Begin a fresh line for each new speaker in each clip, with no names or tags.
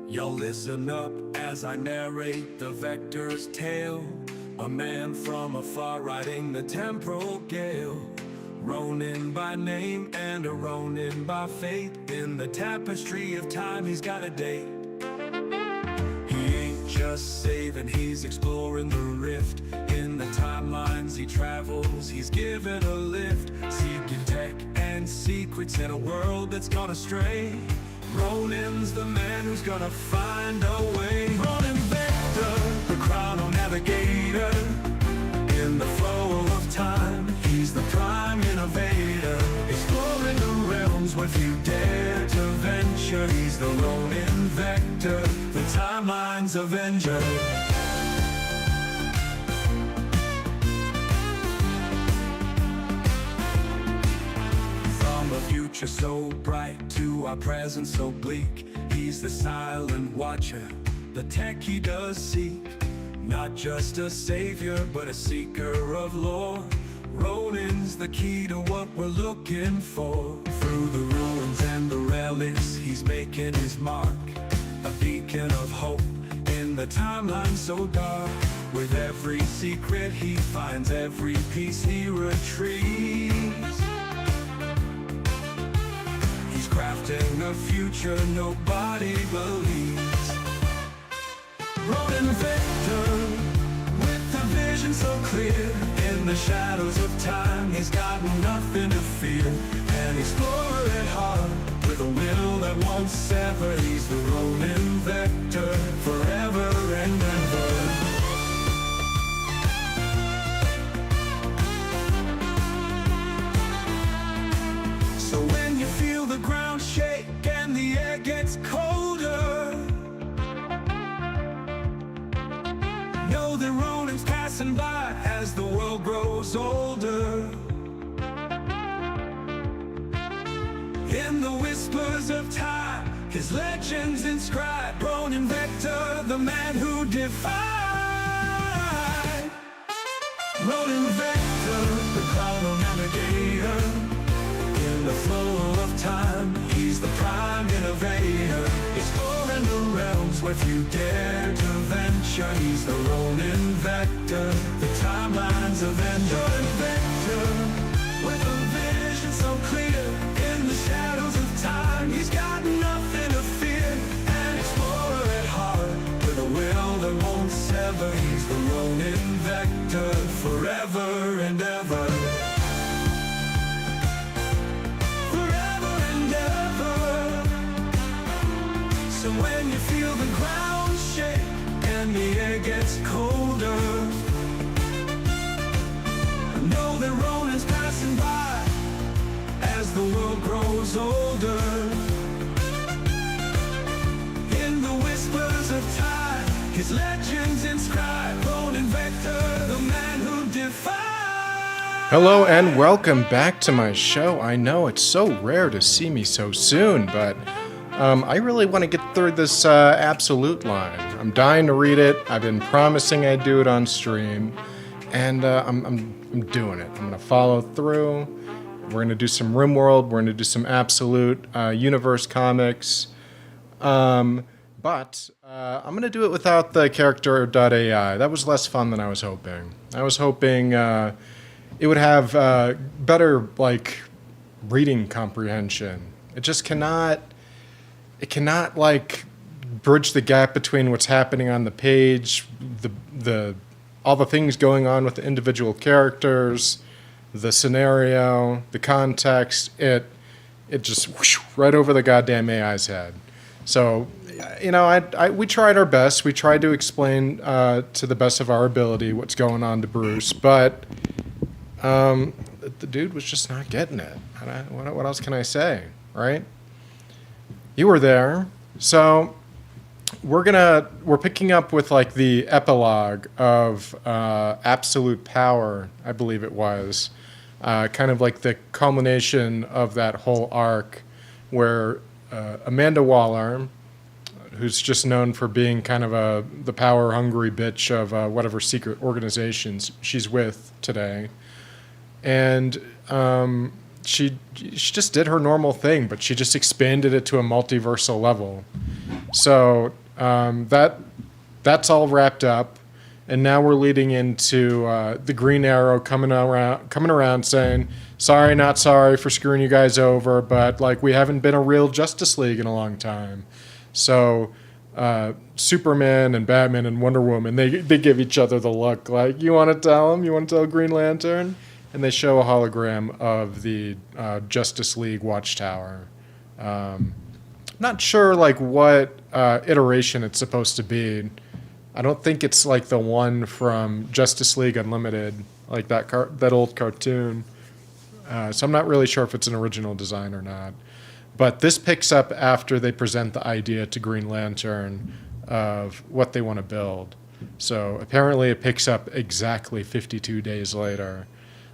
Y'all listen up as I narrate the Vector's tale. A man from afar riding the temporal gale. Ronin by name and a Ronin by fate. In the tapestry of time he's got a date. He ain't just saving, he's exploring the rift. In the timelines he travels, he's given a lift. Seeking tech and secrets in a world that's gone astray. Ronin's the man who's gonna find a way. Ronin Vector, the chrono navigator. In the flow of time, he's the prime innovator. Exploring the realms where few dare to venture. He's the Ronin Vector, the timeline's avenger. From a future so bright to our present so bleak, he's the silent watcher, the tech he does seek. Not just a savior, but a seeker of lore. Ronin's the key to what we're looking for. Through the ruins and the relics, he's making his mark. A beacon of hope in the timeline so dark. With every secret he finds, every piece he retrieves. He's crafting a future nobody believes. Ronin Vector, with a vision so clear. In the shadows of time, he's got nothing to fear. An explorer at heart, with a will that won't sever. He's the Ronin Vector, forever and ever. So when you feel the ground shake and the air gets colder, know that Ronin's passing by as the world grows older. In the whispers of time, his legend's inscribed. Ronin Vector, the man who defied. Ronin Vector, the chrono navigator. In the flow of time, he's the prime innovator. Exploring the realms where few dare to venture. He's the Ronin Vector, the timeline's avenger. Ronin Vector, with a vision so clear. In the shadows of time, he's got nothing to fear. An explorer at heart, with a will that won't sever. He's the Ronin Vector, forever and ever. So when you feel the ground shake and the air gets colder, know that Ronin's passing by as the world grows older. In the whispers of time, his legend's inscribed. Ronin Vector, the man who defies.
Hello and welcome back to my show. I know it's so rare to see me so soon, but I really want to get through this absolute line. I'm dying to read it. I've been promising I'd do it on stream, and I'm doing it. I'm going to follow through. We're going to do some RimWorld. We're going to do some absolute universe comics. But I'm going to do it without the Character.ai. That was less fun than I was hoping. I was hoping it would have better reading comprehension. It just cannot. It cannot bridge the gap between what's happening on the page, the all the things going on with the individual characters, the scenario, the context. It just whoosh, right over the goddamn AI's head. So, we tried our best. We tried to explain to the best of our ability what's going on to Bruce, but the dude was just not getting it. What else can I say, right? You were there, so we're picking up with the epilogue of Absolute Power, I believe it was, kind of like the culmination of that whole arc, where Amanda Waller, who's just known for being kind of the power-hungry bitch of whatever secret organizations she's with today, and she just did her normal thing, but she just expanded it to a multiversal level. So that's all wrapped up, and now we're leading into the Green Arrow coming around saying, "Sorry, not sorry for screwing you guys over, but like we haven't been a real Justice League in a long time." So Superman and Batman and Wonder Woman, they give each other the look like, "You want to tell him? You want to tell Green Lantern?" And they show a hologram of the Justice League Watchtower. Not sure like what iteration it's supposed to be. I don't think it's like the one from Justice League Unlimited, like that old cartoon. So I'm not really sure if it's an original design or not. But this picks up after they present the idea to Green Lantern of what they want to build. So apparently it picks up exactly 52 days later.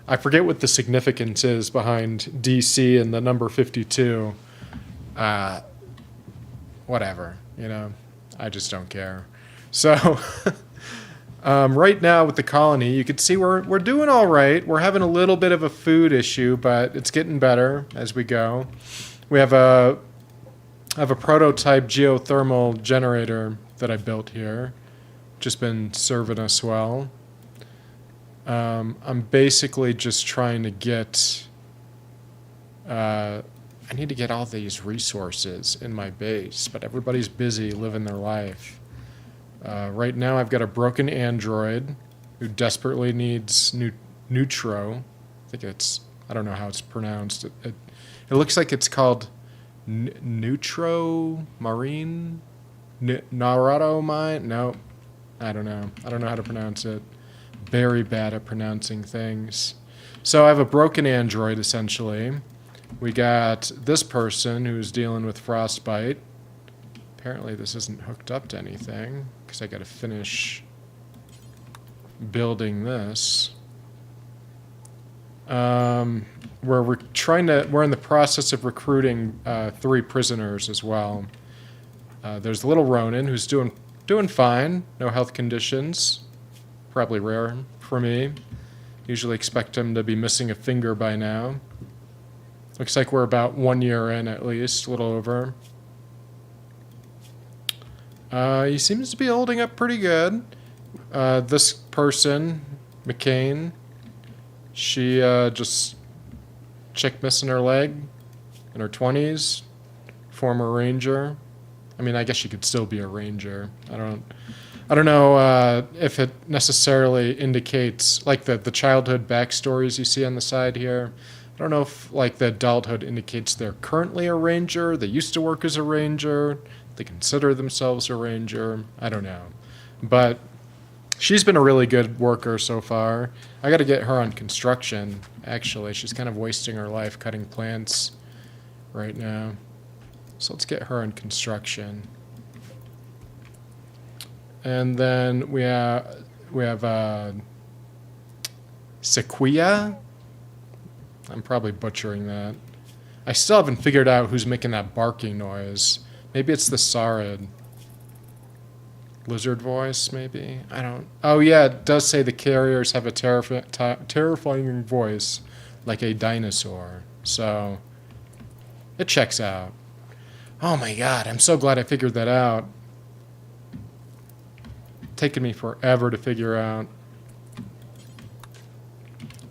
I forget what the significance is behind DC and the number 52. Whatever, I just don't care. So right now with the colony, you can see we're doing all right. We're having a little bit of a food issue, but it's getting better as we go. We have a prototype geothermal generator that I built here. Just been serving us well. I'm basically just trying to get... I need to get all these resources in my base, but everybody's busy living their life. Right now I've got a broken android who desperately needs Neutro. I don't know how it's pronounced. It looks like it's called Neutro Marine? Naruto Mine? No, I don't know. I don't know how to pronounce it. Very bad at pronouncing things. So I have a broken android, essentially. We got this person who's dealing with frostbite. Apparently this isn't hooked up to anything, because I got to finish building this. We're in the process of recruiting 3 prisoners as well. There's little Ronan, who's doing fine, no health conditions. Probably rare for me. Usually expect him to be missing a finger by now. Looks like we're about 1 year in at least, a little over. He seems to be holding up pretty good. This person, McCain, she just chick missing her leg in her 20s, former ranger. I mean, I guess she could still be a ranger. I don't know if it necessarily indicates like the childhood backstories you see on the side here. I don't know if like the adulthood indicates they're currently a ranger, they used to work as a ranger, they consider themselves a ranger. I don't know. But she's been a really good worker so far. I got to get her on construction, actually. She's kind of wasting her life cutting plants right now. So let's get her on construction. And then we have Sequoia. I'm probably butchering that. I still haven't figured out who's making that barking noise. Maybe it's the Saurid. Lizard voice, maybe? I don't... Oh, yeah, it does say the carriers have a terrifying voice, like a dinosaur. So, it checks out. Oh my god, I'm so glad I figured that out. Taken me forever to figure out.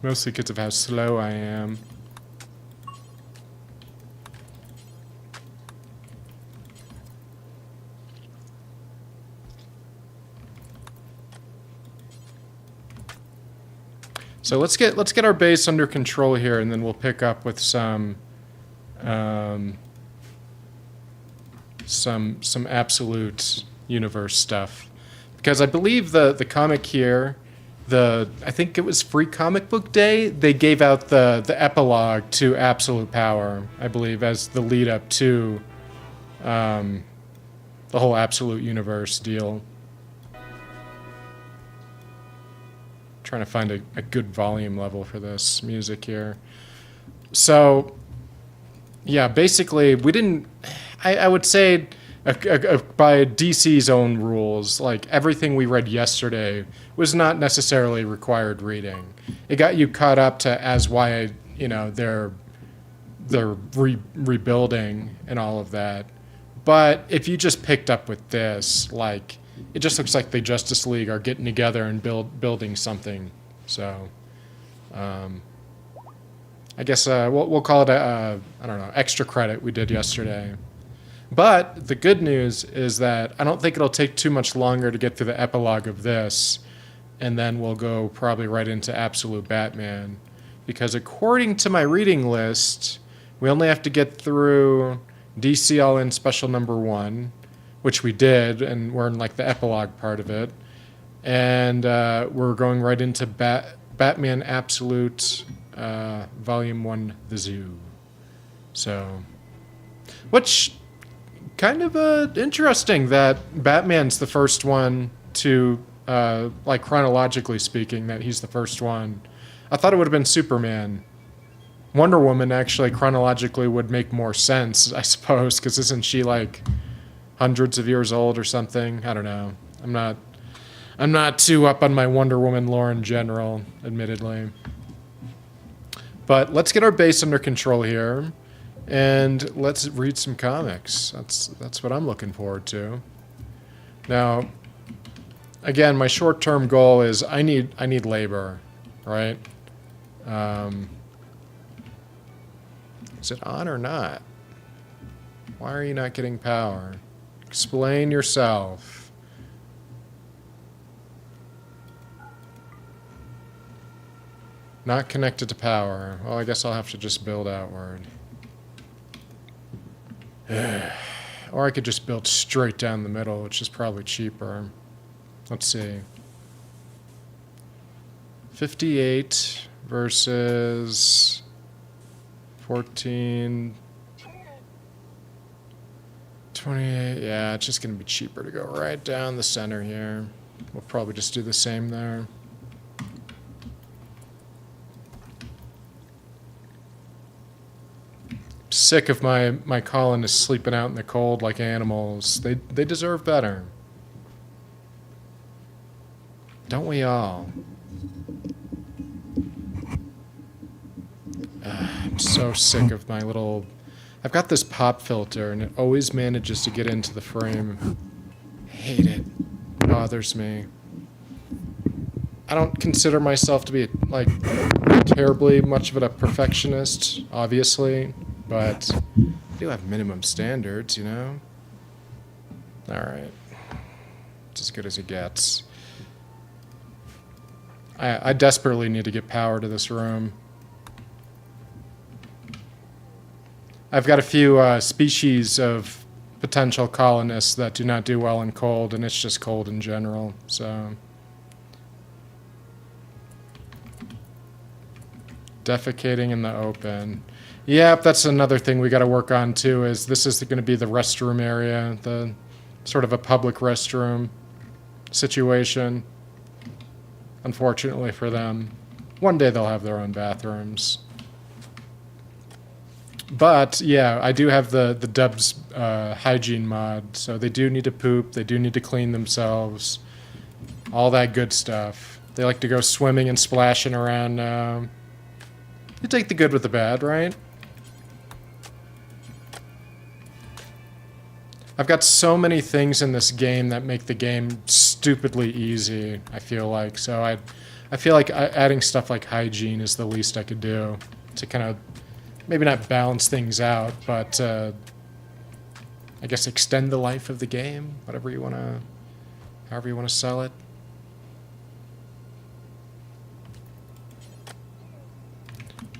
Mostly because of how slow I am. So let's get our base under control here, and then we'll pick up with some absolute universe stuff. Because I believe the comic here, I think it was Free Comic Book Day, they gave out the epilogue to Absolute Power, I believe, as the lead up to the whole Absolute Universe deal. Trying to find a good volume level for this music here. So, yeah, basically, we didn't... I would say, by DC's own rules, like, everything we read yesterday was not necessarily required reading. It got you caught up to as why, they're rebuilding and all of that. But if you just picked up with this, like, it just looks like the Justice League are getting together and building something. So, I guess we'll call it a I don't know, extra credit we did yesterday. But the good news is that I don't think it'll take too much longer to get through the epilogue of this, and then we'll go probably right into Absolute Batman. Because according to my reading list, we only have to get through DC All In Special Number 1, which we did, and we're in like the epilogue part of it. And we're going right into Batman Absolute Volume 1, The Zoo. So, which kind of interesting that Batman's the first one to, like chronologically speaking, that he's the first one. I thought it would have been Superman. Wonder Woman actually chronologically would make more sense, I suppose, because isn't she like hundreds of years old or something? I don't know. I'm not too up on my Wonder Woman lore in general, admittedly. But let's get our base under control here. And let's read some comics. That's what I'm looking forward to. Now, again, my short-term goal is I need labor, right? Is it on or not? Why are you not getting power? Explain yourself. Not connected to power. Well, I guess I'll have to just build outward. Or I could just build straight down the middle, which is probably cheaper. Let's see. 58 versus 14. 28. Yeah, it's just going to be cheaper to go right down the center here. We'll probably just do the same there. Sick of my colonists sleeping out in the cold like animals. They deserve better. Don't we all? I'm so sick of my little... I've got this pop filter and it always manages to get into the frame. Hate it. Bothers me. I don't consider myself to be like terribly much of a perfectionist, obviously. But I do have minimum standards, you know? Alright. It's as good as it gets. I desperately need to get power to this room. I've got a few species of potential colonists that do not do well in cold, and it's just cold in general, so... Defecating in the open. Yep, that's another thing we got to work on too, is this is going to be the restroom area, the sort of a public restroom situation. Unfortunately for them. One day they'll have their own bathrooms. But, yeah, I do have the Dubs hygiene mod, so they do need to poop, they do need to clean themselves, all that good stuff. They like to go swimming and splashing around now. You take the good with the bad, right? I've got so many things in this game that make the game stupidly easy, I feel like. So I feel like adding stuff like hygiene is the least I could do to kind of, maybe not balance things out, but I guess extend the life of the game, whatever you want to, however you want to sell it.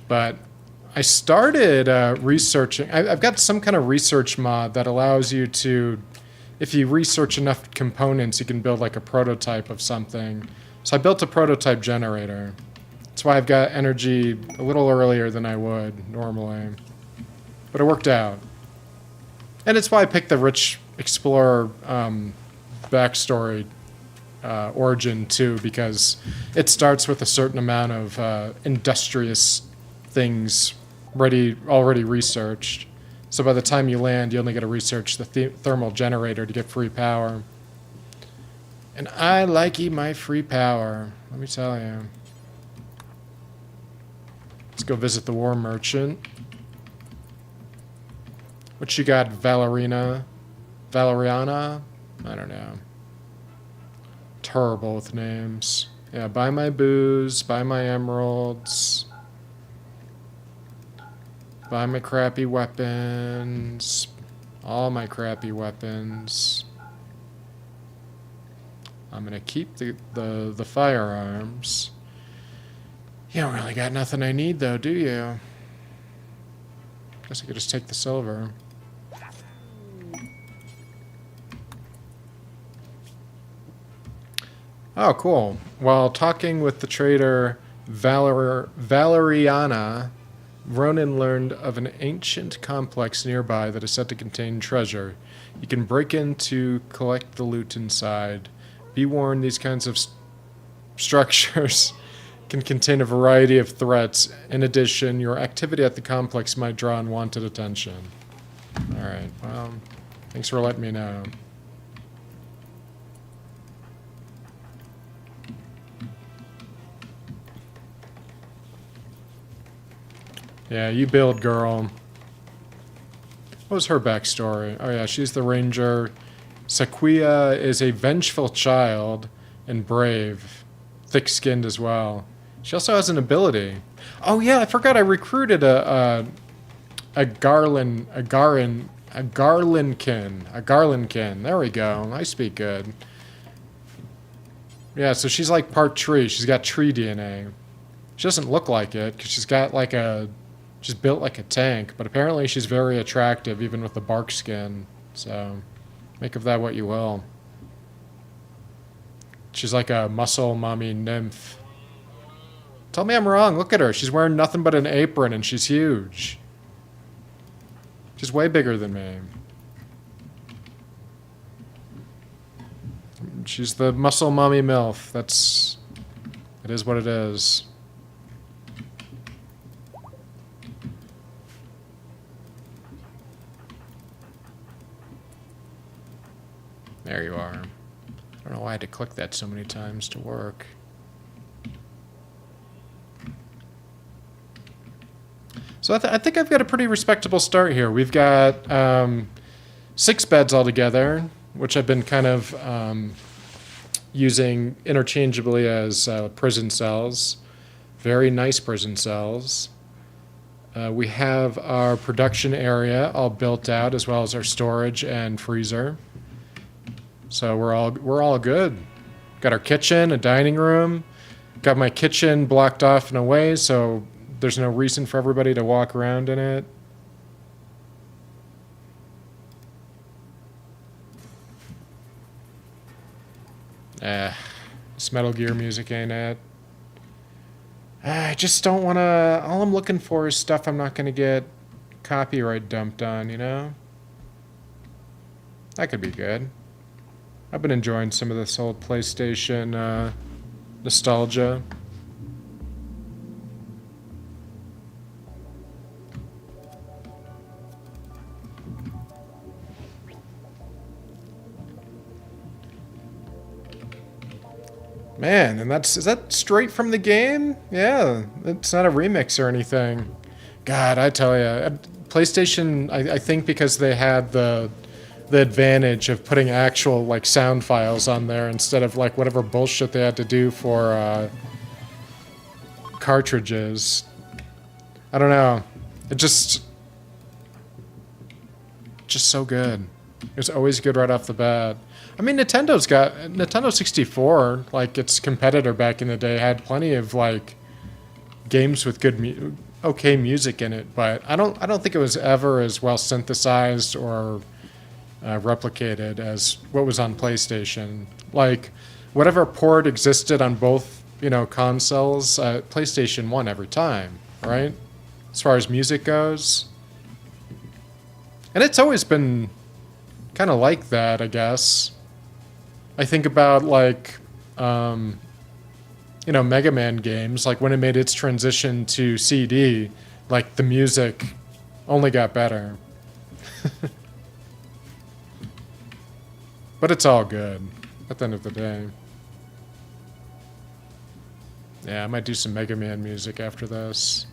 But I started researching. I've got some kind of research mod that allows you to, if you research enough components, you can build like a prototype of something. So I built a prototype generator. That's why I've got energy a little earlier than I would normally. But it worked out. And it's why I picked the Rich Explorer backstory origin too, because it starts with a certain amount of industrious things already researched. So by the time you land, you only got to research the thermal generator to get free power. And I likey my free power, let me tell you. Let's go visit the War Merchant. What you got, Valerina? Valeriana? I don't know. Terrible with names. Yeah, buy my booze, buy my emeralds, buy my crappy weapons, all my crappy weapons. I'm gonna keep the firearms. You don't really got nothing I need though, do you? Guess I could just take the silver. Oh, cool. While talking with the trader Valeriana, Ronan learned of an ancient complex nearby that is said to contain treasure. You can break in to collect the loot inside. Be warned, these kinds of structures can contain a variety of threats. In addition, your activity at the complex might draw unwanted attention. Alright, well, thanks for letting me know. Yeah, you build, girl. What was her backstory? Oh yeah, she's the ranger. Sequia is a vengeful child and brave. Thick-skinned as well. She also has an ability. Oh yeah, I forgot I recruited a Garlandkin. There we go. I speak good. Yeah, so she's like part tree. She's got tree DNA. She doesn't look like it because she's got like she's built like a tank, but apparently she's very attractive even with the bark skin. So make of that what you will. She's like a muscle mommy nymph. Tell me I'm wrong. Look at her. She's wearing nothing but an apron and she's huge. She's way bigger than me. She's the muscle mommy MILF. It is what it is. There you are. I don't know why I had to click that so many times to work. So I think I've got a pretty respectable start here. We've got 6 beds altogether, which I've been kind of using interchangeably as prison cells. Very nice prison cells. We have our production area all built out, as well as our storage and freezer. So we're all good. Got our kitchen, a dining room. Got my kitchen blocked off in a way, so there's no reason for everybody to walk around in it. It's Metal Gear music, ain't it? I just don't want to... All I'm looking for is stuff I'm not going to get copyright dumped on, you know? That could be good. I've been enjoying some of this old PlayStation nostalgia. Man, and is that straight from the game? Yeah, it's not a remix or anything. God, I tell you, PlayStation, I think because they had the advantage of putting actual like sound files on there instead of like whatever bullshit they had to do for cartridges. I don't know. It just so good. It was always good right off the bat. I mean, Nintendo 64, like its competitor back in the day, had plenty of like games with good, okay music in it, but I don't think it was ever as well synthesized or replicated as what was on PlayStation. Like whatever port existed on both, consoles, PlayStation won every time, right? As far as music goes, and it's always been kind of like that, I guess. I think about like, Mega Man games, like when it made its transition to CD, like the music only got better. But it's all good at the end of the day. Yeah, I might do some Mega Man music after this.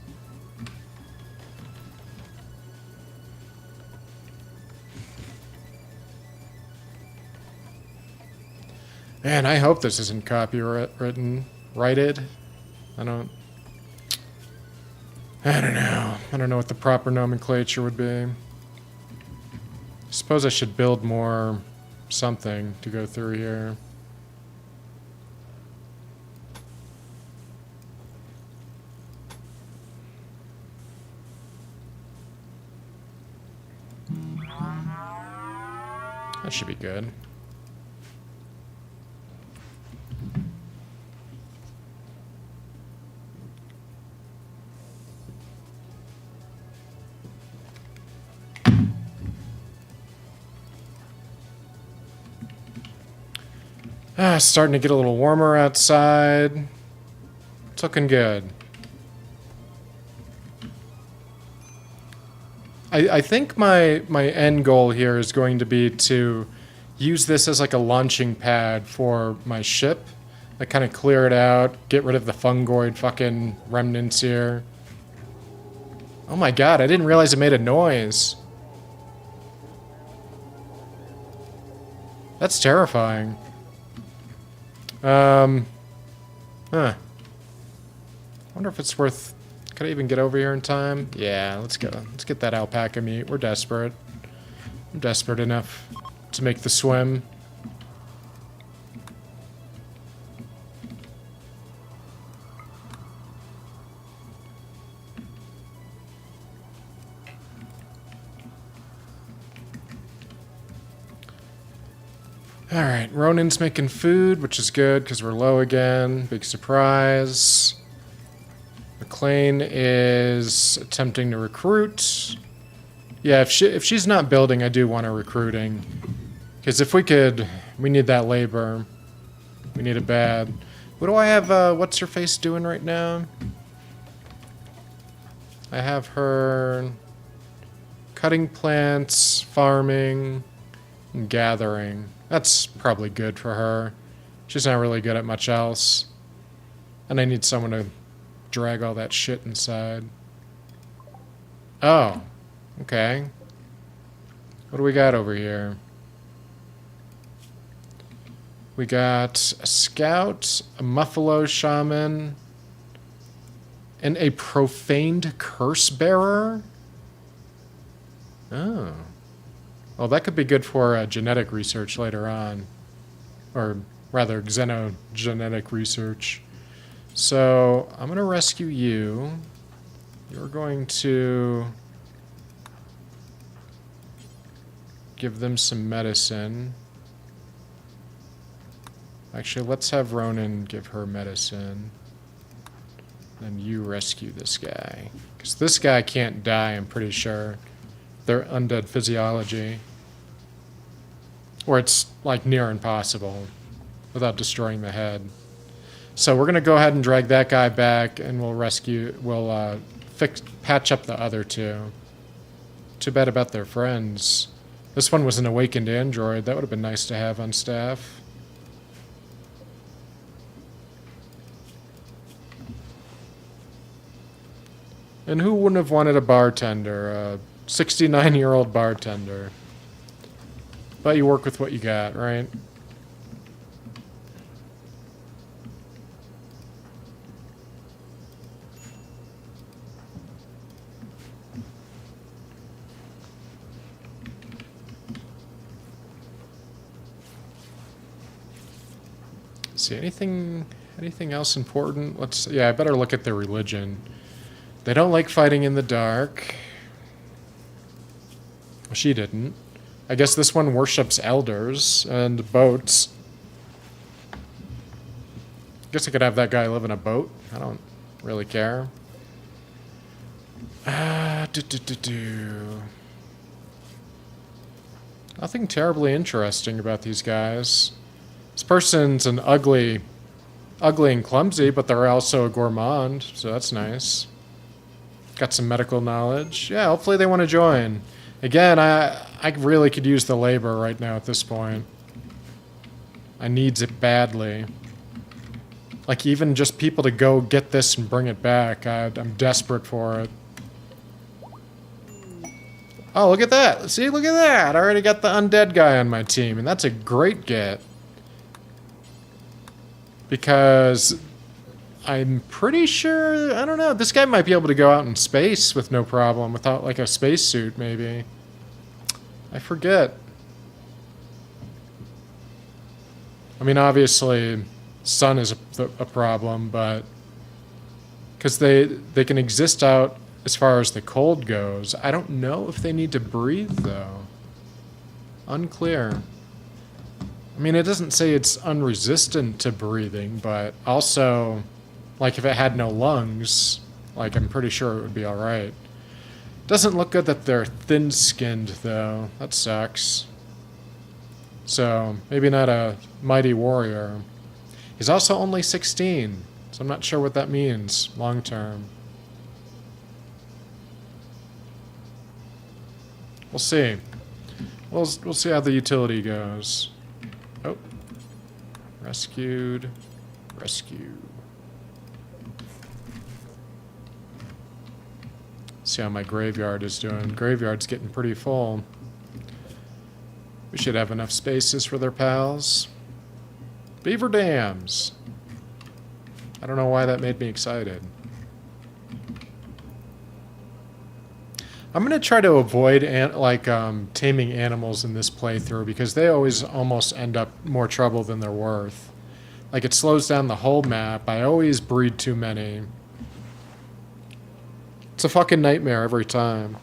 Man, I hope this isn't copywritten. Righted? I don't know. I don't know what the proper nomenclature would be. I suppose I should build more something to go through here. That should be good. It's starting to get a little warmer outside. It's looking good. I think my end goal here is going to be to use this as like a launching pad for my ship. Like kind of clear it out, get rid of the fungoid fucking remnants here. Oh my god, I didn't realize it made a noise. That's terrifying. Huh. Wonder if it's worth... Could I even get over here in time? Yeah, let's go. Let's get that alpaca meat. We're desperate. I'm desperate enough to make the swim. Alright, Ronin's making food, which is good because we're low again. Big surprise. McLean is attempting to recruit. Yeah, if she's not building, I do want her recruiting. Because if we could... We need that labor. We need it bad. What do I have, what's-her-face doing right now? I have her... cutting plants, farming, and gathering. That's probably good for her. She's not really good at much else. And I need someone to drag all that shit inside. Oh. Okay. What do we got over here? We got a scout, a Muffalo shaman, and a profaned curse bearer? Oh. Well, that could be good for genetic research later on. Or rather, xenogenetic research. So, I'm going to rescue you. You're going to give them some medicine. Actually, let's have Ronan give her medicine. Then you rescue this guy. Because this guy can't die, I'm pretty sure. They're undead physiology. Or it's, like, near impossible without destroying the head. So we're going to go ahead and drag that guy back, and we'll patch up the other two. Too bad about their friends. This one was an awakened android. That would have been nice to have on staff. And who wouldn't have wanted a bartender? A 69-year-old bartender. But you work with what you got, right? See, anything else important? Yeah, I better look at their religion. They don't like fighting in the dark. Well, she didn't. I guess this one worships elders and boats. Guess I could have that guy live in a boat. I don't really care. Nothing terribly interesting about these guys. This person's an ugly and clumsy, but they're also a gourmand, so that's nice. Got some medical knowledge. Yeah, hopefully they want to join. Again, I really could use the labor right now at this point. I needs it badly. Like, even just people to go get this and bring it back. I'm desperate for it. Oh, look at that. See, look at that. I already got the undead guy on my team, and that's a great get. Because I'm pretty sure, I don't know, this guy might be able to go out in space with no problem without like a spacesuit maybe. I forget. I mean, obviously, sun is a problem, but because they can exist out as far as the cold goes. I don't know if they need to breathe, though. Unclear. I mean, it doesn't say it's unresistant to breathing, but also, like, if it had no lungs, like, I'm pretty sure it would be alright. Doesn't look good that they're thin-skinned, though. That sucks. So, maybe not a mighty warrior. He's also only 16, so I'm not sure what that means long-term. We'll see. We'll see how the utility goes. Oh. Rescued. Rescue. See how my graveyard is doing. Graveyard's getting pretty full. We should have enough spaces for their pals. Beaver dams. I don't know why that made me excited. I'm going to try to avoid taming animals in this playthrough because they always almost end up more trouble than they're worth. Like, it slows down the whole map. I always breed too many. It's a fucking nightmare every time.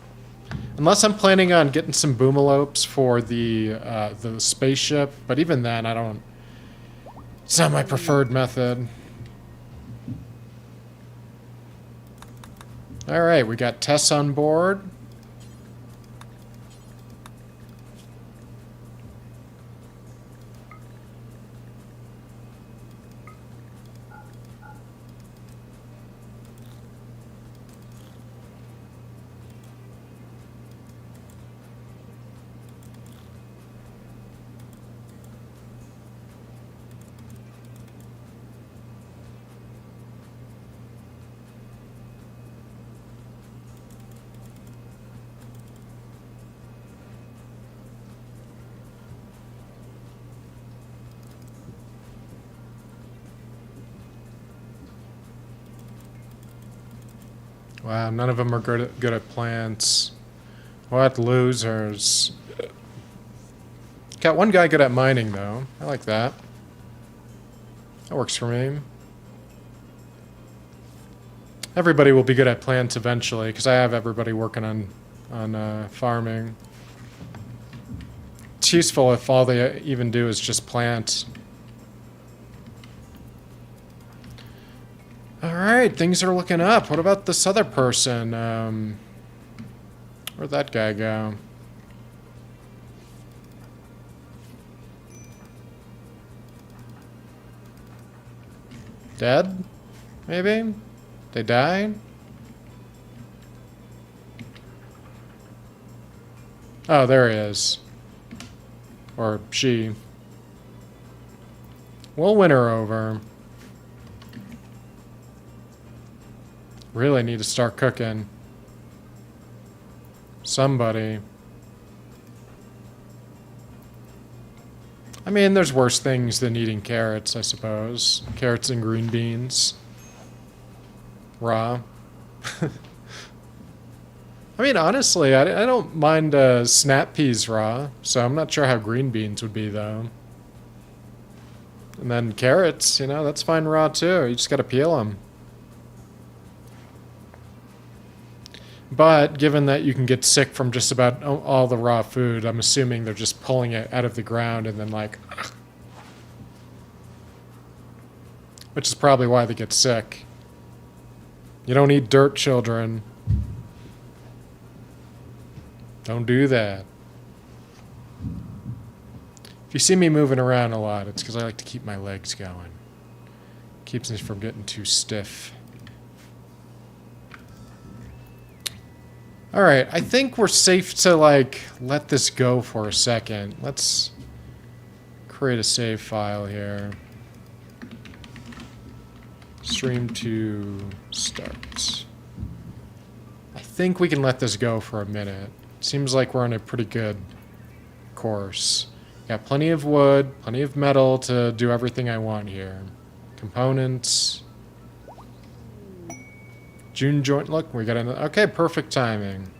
Unless I'm planning on getting some boomalopes for the spaceship, but even then, I don't... It's not my preferred method. Alright, we got Tess on board. Wow, none of them are good at plants. What losers. Got one guy good at mining, though. I like that. That works for me. Everybody will be good at plants eventually, because I have everybody working on farming. It's useful if all they even do is just plant. Alright, things are looking up. What about this other person? Where'd that guy go? Dead? Maybe? They died? Oh, there he is. Or she. We'll win her over. Really need to start cooking. Somebody. I mean, there's worse things than eating carrots, I suppose. Carrots and green beans. Raw. I mean, honestly, I don't mind snap peas raw, so I'm not sure how green beans would be, though. And then carrots, you know, that's fine raw, too. You just gotta peel them. But given that you can get sick from just about all the raw food, I'm assuming they're just pulling it out of the ground and then like... Which is probably why they get sick. You don't eat dirt, children. Don't do that. If you see me moving around a lot, it's because I like to keep my legs going. Keeps me from getting too stiff. Alright, I think we're safe to, like, let this go for a second. Let's create a save file here. Stream to start. I think we can let this go for a minute. Seems like we're on a pretty good course. Got plenty of wood, plenty of metal to do everything I want here. Components. June joint. Look, we got another. Okay, perfect timing.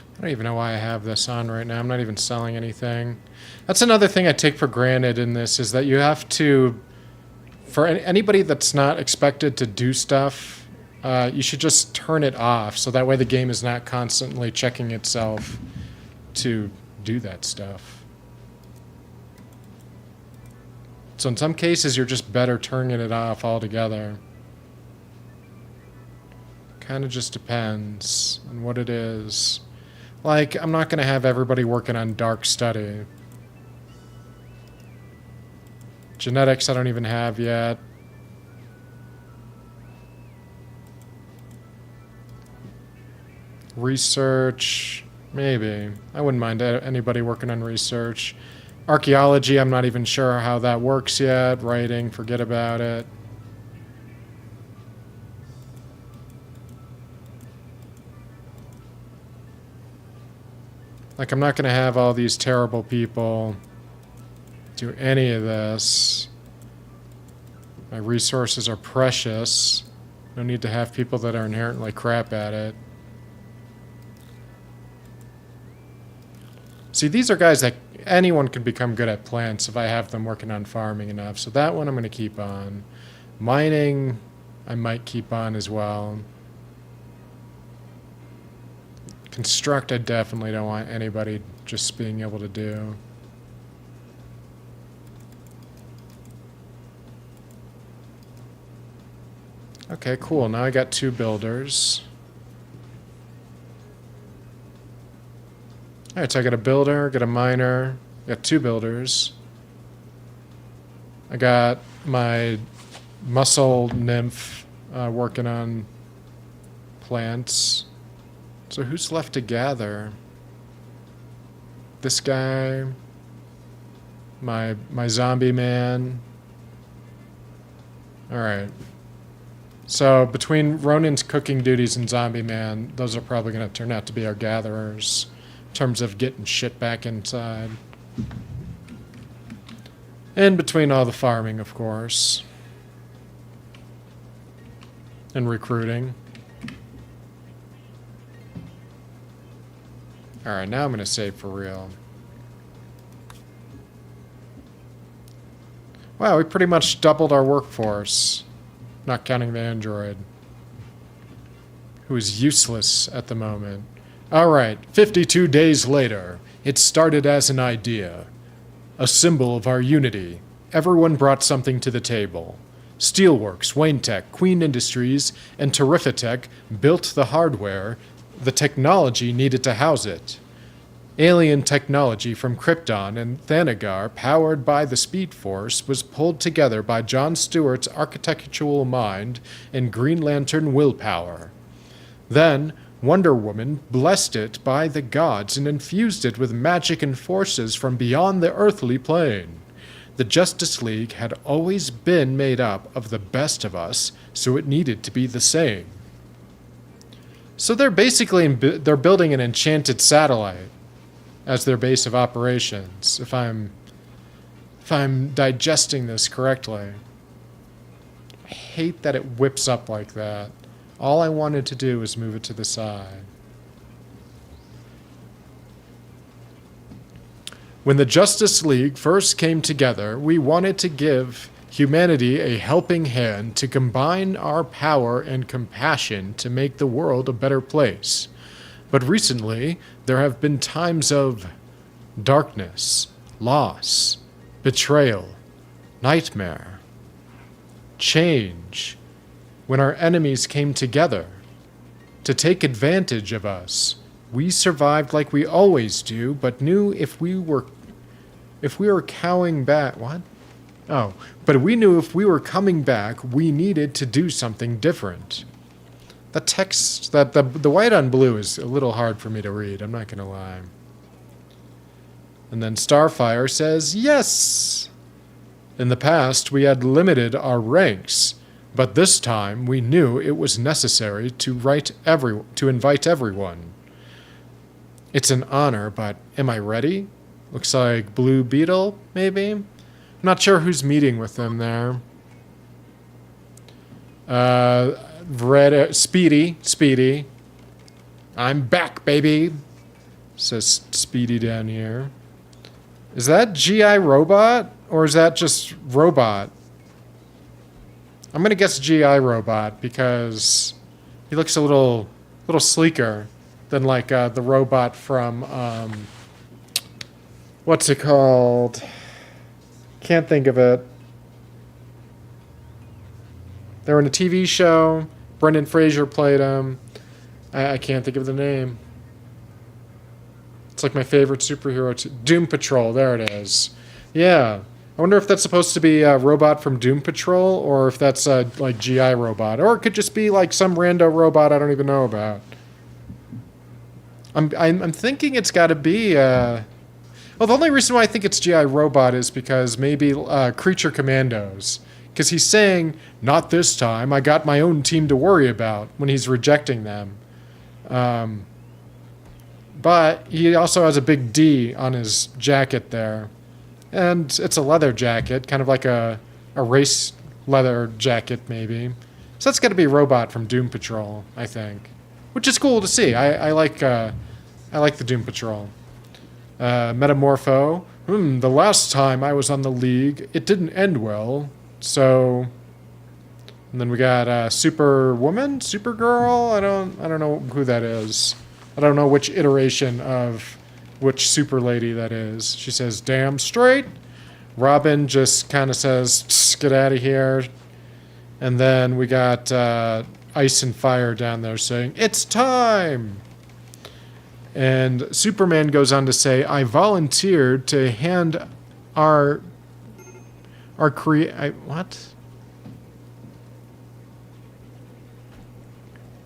I don't even know why I have this on right now. I'm not even selling anything. That's another thing I take for granted in this, is that you have to, for anybody that's not expected to do stuff, you should just turn it off, so that way the game is not constantly checking itself to do that stuff. So in some cases, you're just better turning it off altogether. Kind of just depends on what it is. Like, I'm not going to have everybody working on dark study. Genetics I don't even have yet. Research, maybe. I wouldn't mind anybody working on research. Archaeology, I'm not even sure how that works yet. Writing, forget about it. Like, I'm not going to have all these terrible people do any of this. My resources are precious. No need to have people that are inherently crap at it. See, these are guys that anyone can become good at plants if I have them working on farming enough. So that one I'm going to keep on. Mining, I might keep on as well. Construct, I definitely don't want anybody just being able to do. Okay, cool. Now I got 2 builders. Alright, so I got a builder, got a miner, got 2 builders. I got my muscle nymph working on plants. So who's left to gather? This guy, my zombie man. All right. So between Ronin's cooking duties and zombie man, those are probably going to turn out to be our gatherers in terms of getting shit back inside. In between all the farming, of course, and recruiting. Alright, now I'm going to save for real. Wow, we pretty much doubled our workforce. Not counting the android, who is useless at the moment. Alright, 52 days later. It started as an idea. A symbol of our unity. Everyone brought something to the table. Steelworks, Wayne Tech, Queen Industries, and Terrifitech built the hardware. The technology needed to house it. Alien technology from Krypton and Thanagar, powered by the Speed Force, was pulled together by John Stewart's architectural mind and Green Lantern willpower. Then, Wonder Woman blessed it by the gods and infused it with magic and forces from beyond the earthly plane. The Justice League had always been made up of the best of us, so it needed to be the same. So they're basically they're building an enchanted satellite as their base of operations, if I'm digesting this correctly. I hate that it whips up like that. All I wanted to do was move it to the side. When the Justice League first came together, we wanted to give humanity a helping hand to combine our power and compassion to make the world a better place. But recently, there have been times of darkness, loss, betrayal, nightmare, change, when our enemies came together to take advantage of us, We survived like we always do, but knew if we were cowing back. What? Oh, but we knew if we were coming back, we needed to do something different. The text, that the white on blue is a little hard for me to read, I'm not gonna lie. And then Starfire says, yes! In the past, we had limited our ranks, but this time we knew it was necessary to invite everyone. It's an honor, but am I ready? Looks like Blue Beetle, maybe? I'm not sure who's meeting with them there. Speedy. I'm back, baby, says Speedy down here. Is that G.I. Robot, or is that just Robot? I'm gonna guess G.I. Robot, because he looks a little sleeker than like the robot from, what's it called? Can't think of it. They were in a TV show. Brendan Fraser played him. I can't think of the name. It's like my favorite superhero. Doom Patrol. There it is. Yeah. I wonder if that's supposed to be a robot from Doom Patrol, or if that's like G.I. Robot. Or it could just be like some rando robot I don't even know about. I'm thinking it's got to be... well, the only reason why I think it's G.I. Robot is because maybe Creature Commandos. Because he's saying, not this time, I got my own team to worry about, when he's rejecting them. But he also has a big D on his jacket there. And it's a leather jacket, kind of like a race leather jacket, maybe. So that's got to be a robot from Doom Patrol, I think. Which is cool to see. I like the Doom Patrol. Metamorpho. The last time I was on the League, it didn't end well. So, and then we got Superwoman, Supergirl. I don't know who that is. I don't know which iteration of which super lady that is. She says, "Damn straight." Robin just kind of says, "Get out of here." And then we got Ice and Fire down there saying, "It's time." And Superman goes on to say, "I volunteered to hand what?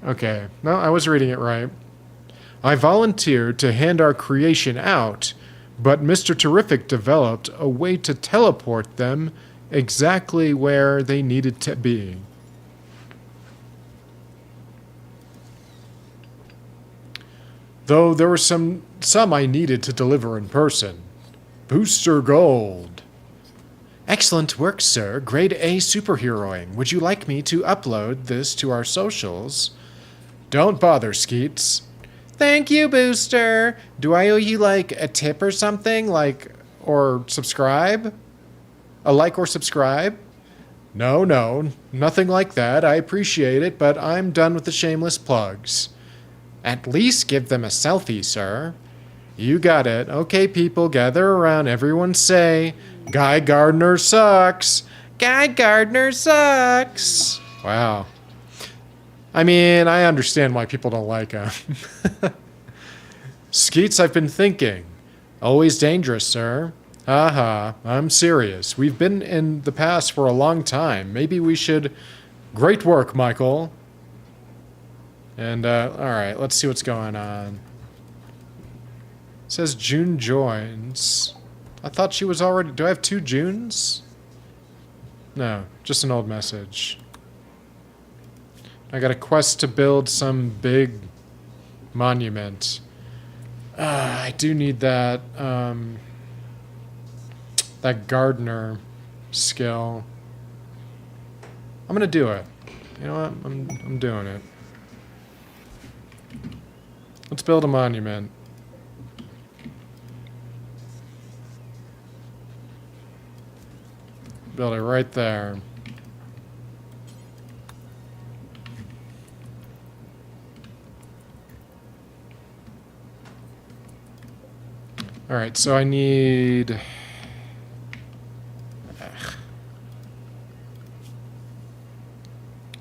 Okay, no, I was reading it right. I volunteered to hand our creation out, but Mr. Terrific developed a way to teleport them exactly where they needed to be." Though there were some I needed to deliver in person. Booster Gold. Excellent work, sir. Grade A superheroing. Would you like me to upload this to our socials? Don't bother, Skeets. Thank you, Booster. Do I owe you, like, a tip or something? Like, or subscribe? A like or subscribe? No, nothing like that. I appreciate it, but I'm done with the shameless plugs. At least give them a selfie, sir. You got it. Okay, people, gather around. Everyone say, Guy Gardner sucks. Guy Gardner sucks. Wow. I mean, I understand why people don't like him. Skeets, I've been thinking. Always dangerous, sir. Haha, I'm serious. We've been in the past for a long time. Maybe we should... Great work, Michael. And, alright, let's see what's going on. It says June joins. I thought she was already... Do I have 2 Junes? No, just an old message. I got a quest to build some big monument. I do need that, that gardener skill. I'm gonna do it. You know what? I'm doing it. Let's build a monument. Build it right there. Alright, so I need...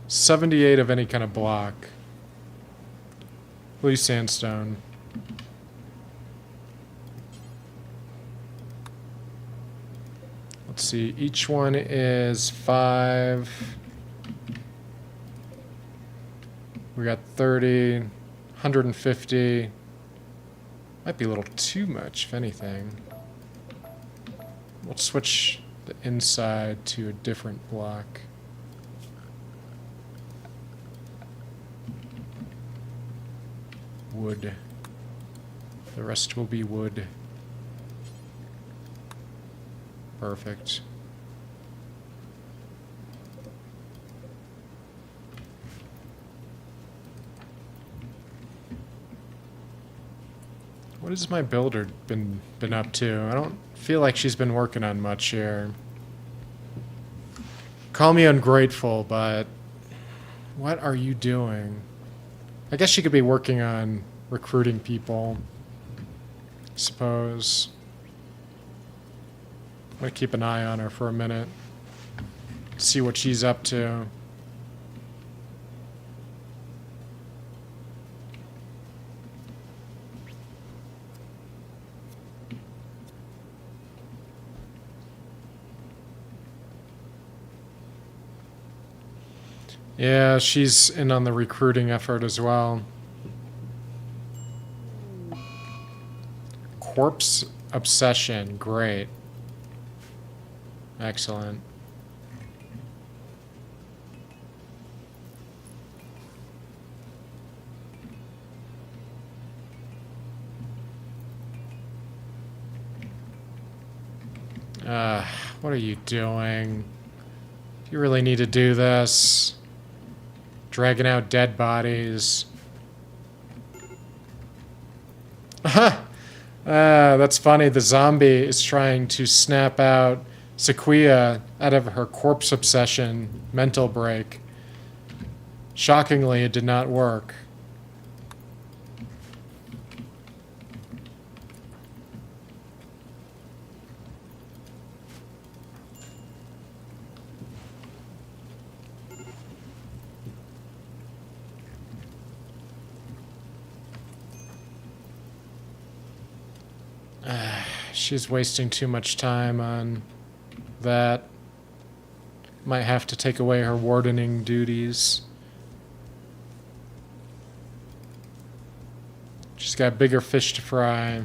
78 of any kind of block. Blue sandstone. see. Each one is 5. We got 30, 150. Might be a little too much, if anything. We'll switch the inside to a different block. Wood. The rest will be wood. Perfect. What has my builder been up to? I don't feel like she's been working on much here. Call me ungrateful, but what are you doing? I guess she could be working on recruiting people, I suppose. I'm gonna keep an eye on her for a minute. See what she's up to. Yeah, she's in on the recruiting effort as well. Corpse obsession, great. Excellent. What are you doing? You really need to do this. Dragging out dead bodies. That's funny. The zombie is trying to snap out Sequoia out of her corpse obsession mental break. Shockingly, it did not work. She's wasting too much time on that. Might have to take away her wardening duties. She's got bigger fish to fry.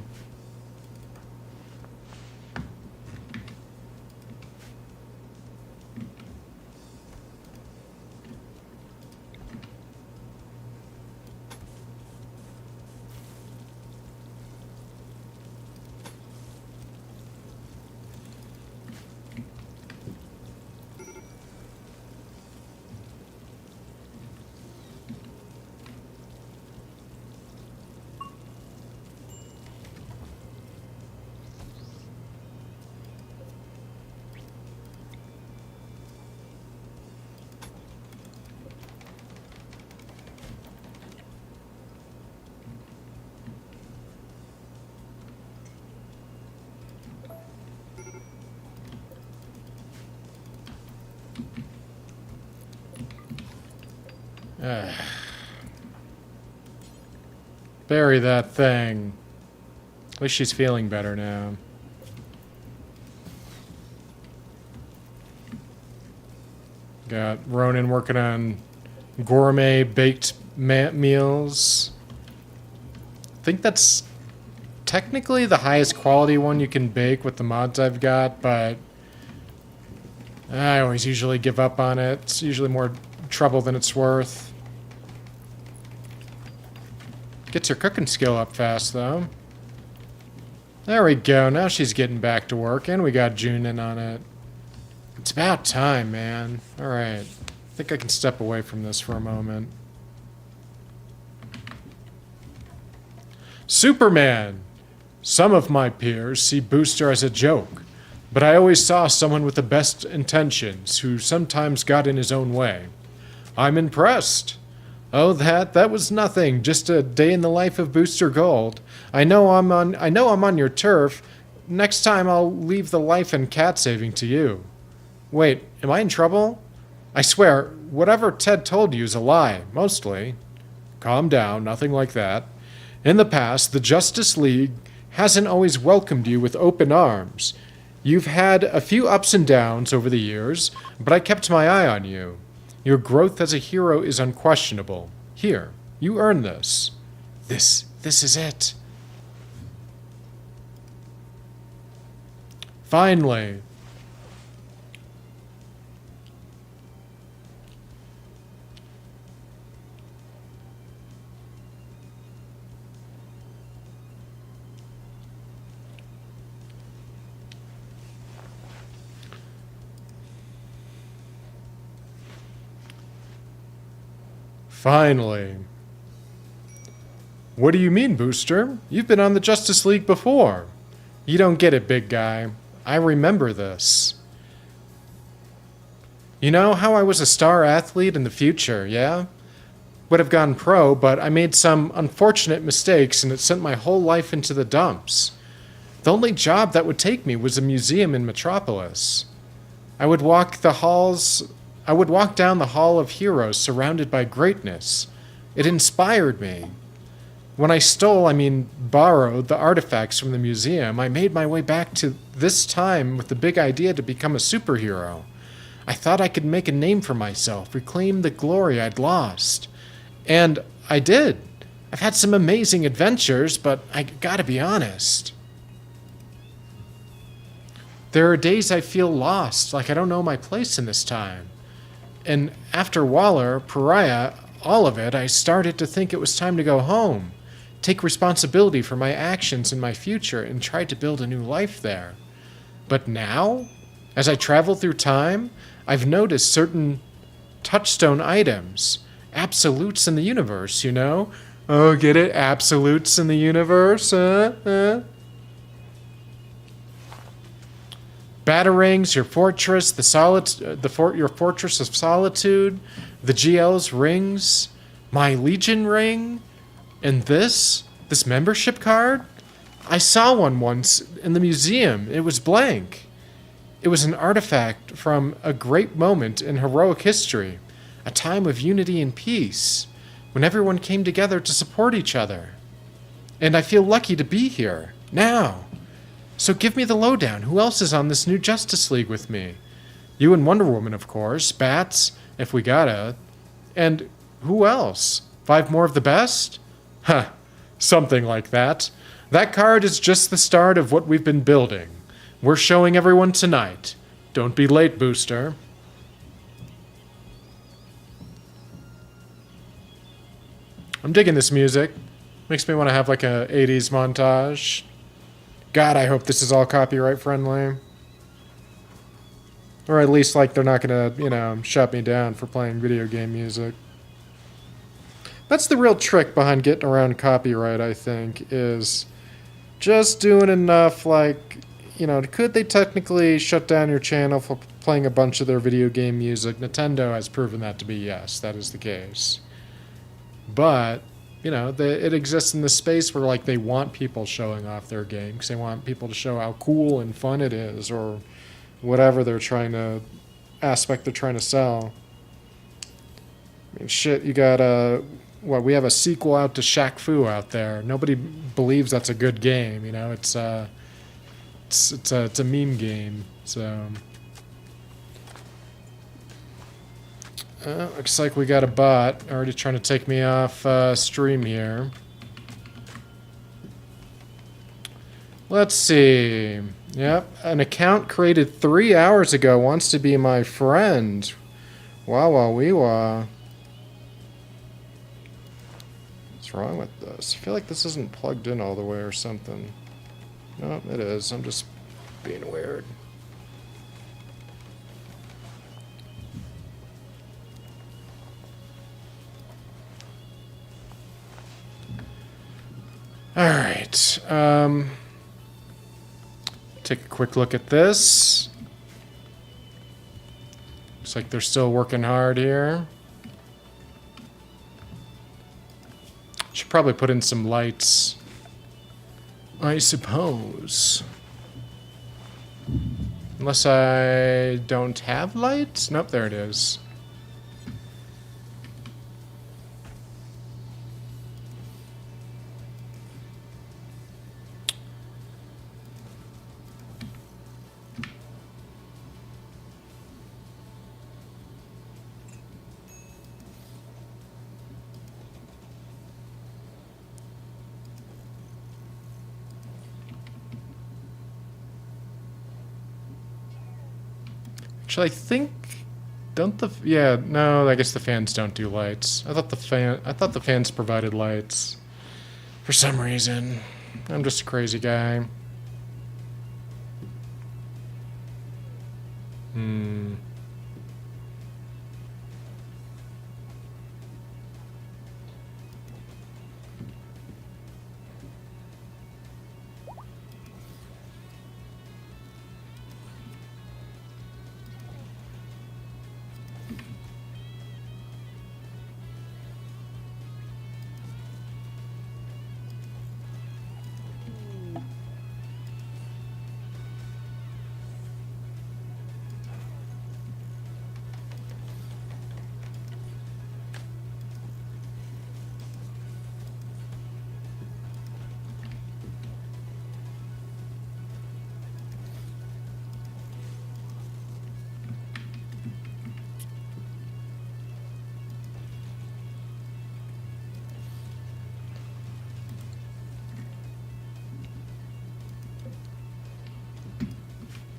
Bury that thing. At least she's feeling better now. Got Ronan working on gourmet baked meals. I think that's technically the highest quality one you can bake with the mods I've got, but I always usually give up on it. It's usually more trouble than it's worth. Gets her cooking skill up fast, though. There we go. Now she's getting back to work, and we got June in on it. It's about time, man. All right. I think I can step away from this for a moment. Superman! Some of my peers see Booster as a joke, but I always saw someone with the best intentions who sometimes got in his own way. I'm impressed. Oh, that was nothing. Just a day in the life of Booster Gold. I know I'm on your turf. Next time I'll leave the life and cat saving to you. Wait, am I in trouble? I swear, whatever Ted told you is a lie, mostly. Calm down, nothing like that. In the past, the Justice League hasn't always welcomed you with open arms. You've had a few ups and downs over the years, but I kept my eye on you. Your growth as a hero is unquestionable. Here, you earned this. This is it. Finally. Finally. What do you mean, Booster? You've been on the Justice League before. You don't get it, big guy. I remember this. You know how I was a star athlete in the future, yeah? Would have gone pro, but I made some unfortunate mistakes and it sent my whole life into the dumps. The only job that would take me was a museum in Metropolis. I would walk down the Hall of Heroes surrounded by greatness. It inspired me. When I borrowed the artifacts from the museum, I made my way back to this time with the big idea to become a superhero. I thought I could make a name for myself, reclaim the glory I'd lost. And I did. I've had some amazing adventures, but I gotta be honest. There are days I feel lost, like I don't know my place in this time. And after Waller, Pariah, all of it, I started to think it was time to go home, take responsibility for my actions and my future, and try to build a new life there. But now, as I travel through time, I've noticed certain touchstone items, absolutes in the universe, you know? Oh, get it? Absolutes in the universe? Batarangs, your fortress, your fortress of solitude, the GL's rings, my Legion ring, and this membership card? I saw one once in the museum. It was blank. It was an artifact from a great moment in heroic history, a time of unity and peace, when everyone came together to support each other. And I feel lucky to be here, now. So give me the lowdown. Who else is on this new Justice League with me? You and Wonder Woman, of course. Bats, if we gotta. And who else? 5 more of the best? Huh, something like that. That card is just the start of what we've been building. We're showing everyone tonight. Don't be late, Booster. I'm digging this music. Makes me want to have like a 80s montage. God, I hope this is all copyright friendly. Or at least like they're not gonna, shut me down for playing video game music. That's the real trick behind getting around copyright, I think, is just doing enough, could they technically shut down your channel for playing a bunch of their video game music? Nintendo has proven that to be yes, that is the case. But, it exists in the space where, they want people showing off their game because they want people to show how cool and fun it is or whatever aspect they're trying to sell. I mean, shit, you got we have a sequel out to Shaq Fu out there. Nobody believes that's a good game, it's a meme game, so. Looks like we got a bot already trying to take me off stream here. Let's see. Yep, an account created 3 hours ago wants to be my friend. Wah. What's wrong with this? I feel like this isn't plugged in all the way or something. No, it is. I'm just being weird. Alright, take a quick look at this. Looks like they're still working hard here. Should probably put in some lights, I suppose. Unless I don't have lights? Nope, there it is. Actually, I think... Don't the... Yeah, no, I guess the fans don't do lights. I thought the fans provided lights. For some reason. I'm just a crazy guy.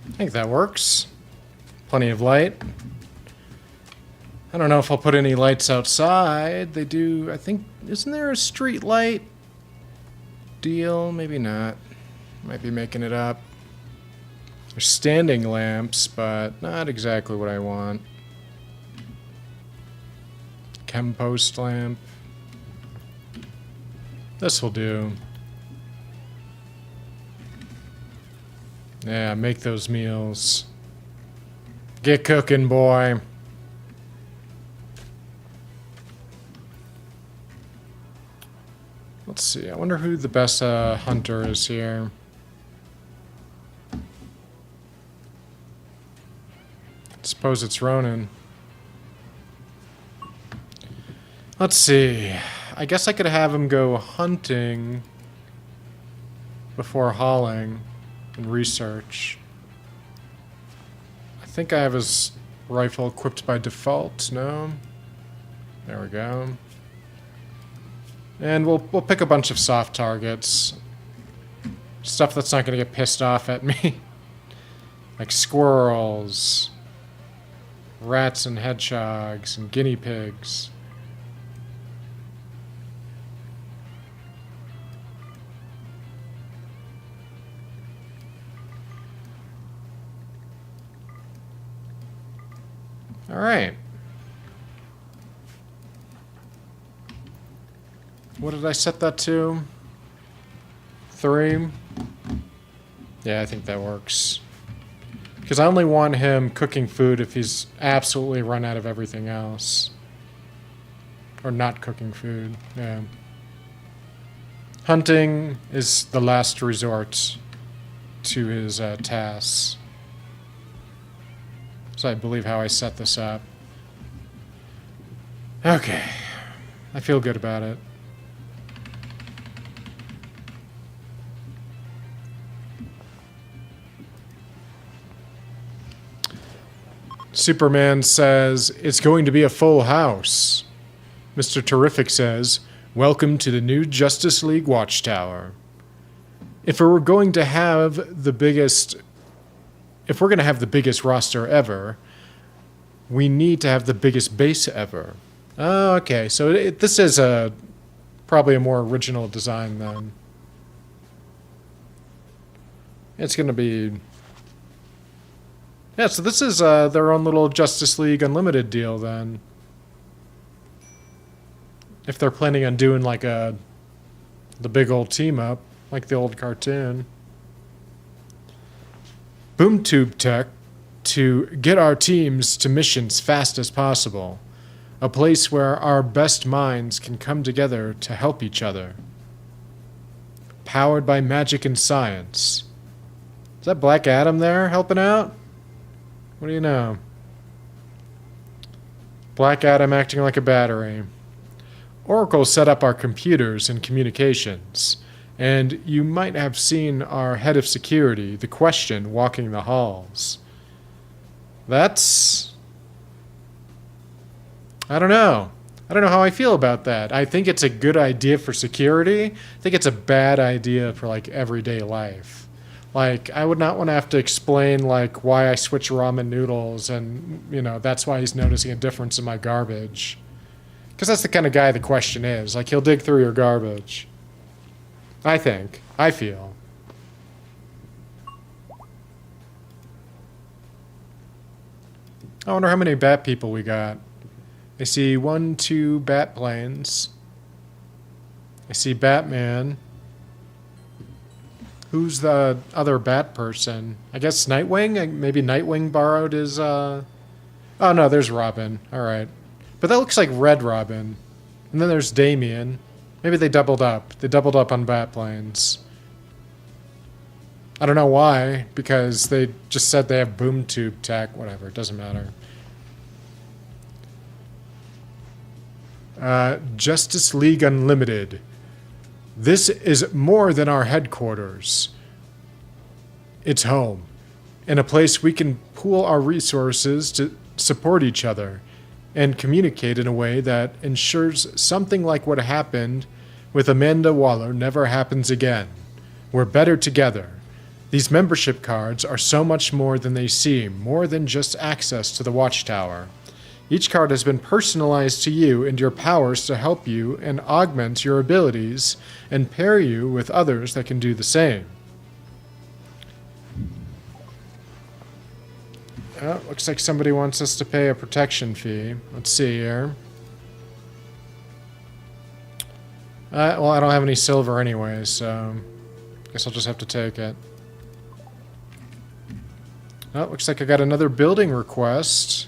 I think that works. Plenty of light. I don't know if I'll put any lights outside. They do, I think, isn't there a street light deal? Maybe not. Might be making it up. There's standing lamps, but not exactly what I want. Chem post lamp. This will do. Yeah, make those meals. Get cooking, boy. Let's see. I wonder who the best hunter is here. I suppose it's Ronan. Let's see. I guess I could have him go hunting before hauling and research. I think I have his rifle equipped by default. No? There we go. And we'll pick a bunch of soft targets. Stuff that's not going to get pissed off at me. Like squirrels, rats and hedgehogs, and guinea pigs. All right. What did I set that to? 3? Yeah, I think that works. Because I only want him cooking food if he's absolutely run out of everything else. Or not cooking food, yeah. Hunting is the last resort to his tasks. So I believe how I set this up. Okay. I feel good about it. Superman says, it's going to be a full house. Mr. Terrific says, welcome to the new Justice League Watchtower. If we're going to have the biggest roster ever, we need to have the biggest base ever. Oh, okay. So this is probably a more original design then. It's going to be... Yeah, so this is their own little Justice League Unlimited deal then. If they're planning on doing like the big old team up, like the old cartoon. BoomTube Tech to get our teams to missions fast as possible. A place where our best minds can come together to help each other. Powered by magic and science. Is that Black Adam there helping out? What do you know? Black Adam acting like a battery. Oracle set up our computers and communications. And you might have seen our head of security, the Question, walking the halls. That's... I don't know. I don't know how I feel about that. I think it's a good idea for security. I think it's a bad idea for, like, everyday life. Like, I would not want to have to explain, like, why I switch ramen noodles and, you know, that's why he's noticing a difference in my garbage. Because that's the kind of guy the question is. Like, he'll dig through your garbage. I think. I feel. I wonder how many bat people we got. I see 1, 2 bat planes. I see Batman. Who's the other bat person? I guess Nightwing? Maybe Nightwing borrowed his, Oh, no, there's Robin. Alright. But that looks like Red Robin. And then there's Damian. Maybe they doubled up. They doubled up on bat planes. I don't know why, because they just said they have boom tube tech. Whatever, it doesn't matter. Justice League Unlimited. This is more than our headquarters. It's home, and a place we can pool our resources to support each other and communicate in a way that ensures something like what happened with Amanda Waller never happens again. We're better together. These membership cards are so much more than they seem, more than just access to the Watchtower. Each card has been personalized to you and your powers to help you and augment your abilities and pair you with others that can do the same. Oh, looks like somebody wants us to pay a protection fee. Let's see here. Well, I don't have any silver anyway, so I guess I'll just have to take it. Oh, looks like I got another building request.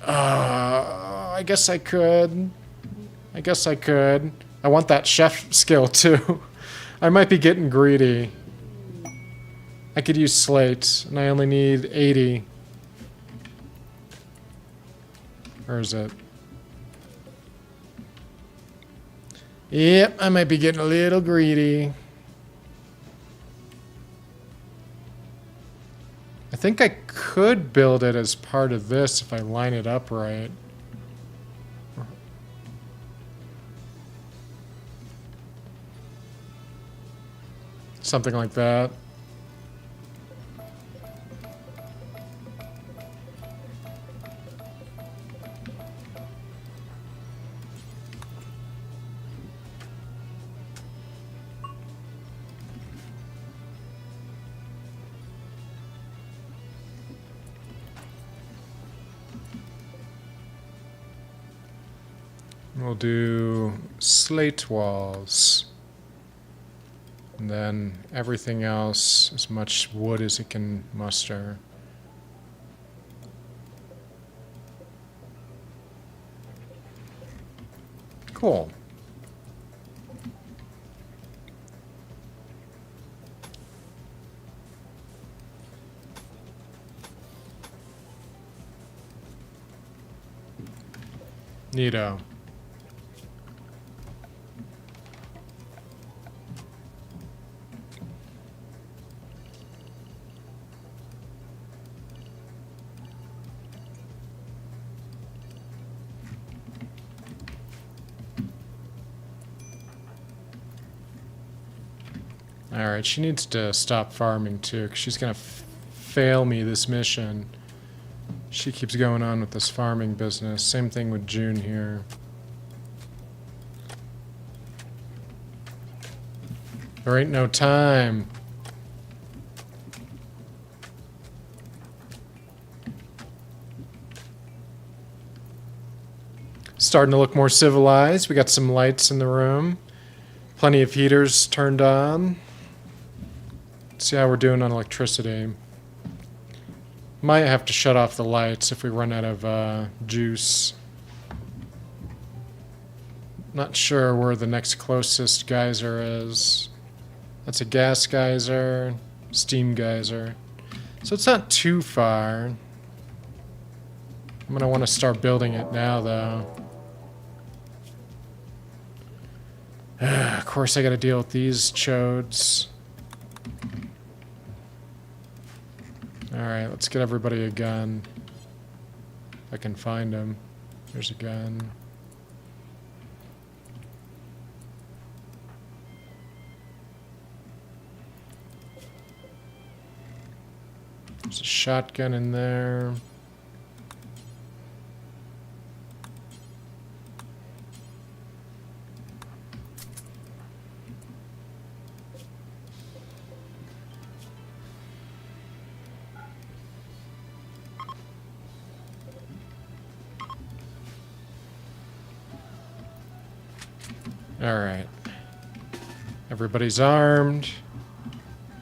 I guess I could. I want that chef skill, too. I might be getting greedy. I could use slate, and I only need 80. Where is it? Yep, I might be getting a little greedy. I think I could build it as part of this if I line it up right. Something like that. We'll do slate walls. And then everything else, as much wood as it can muster. Cool. Neato. Alright, she needs to stop farming too, because she's going to fail me this mission. She keeps going on with this farming business. Same thing with June here. There ain't no time. Starting to look more civilized. We got some lights in the room. Plenty of heaters turned on. See how we're doing on electricity. Might have to shut off the lights if we run out of juice. Not sure where the next closest geyser is. That's a gas geyser, steam geyser. So it's not too far. I'm gonna want to start building it now, though. Of course I gotta deal with these chodes. Alright, let's get everybody a gun. If I can find them. There's a gun. There's a shotgun in there. Alright. Everybody's armed.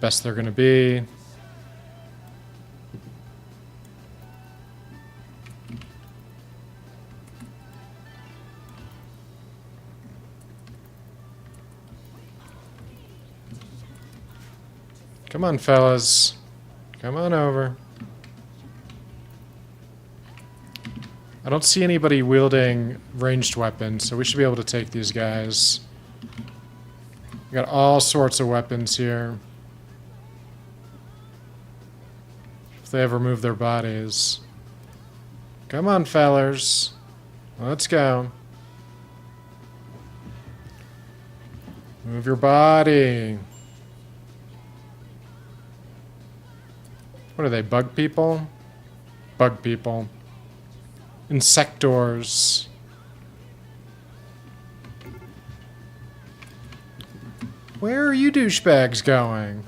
Best they're gonna be. Come on, fellas. Come on over. I don't see anybody wielding ranged weapons, so we should be able to take these guys. We got all sorts of weapons here. If they ever move their bodies. Come on, fellers. Let's go. Move your body. What are they, bug people? Bug people. Insectors. Where are you douchebags going?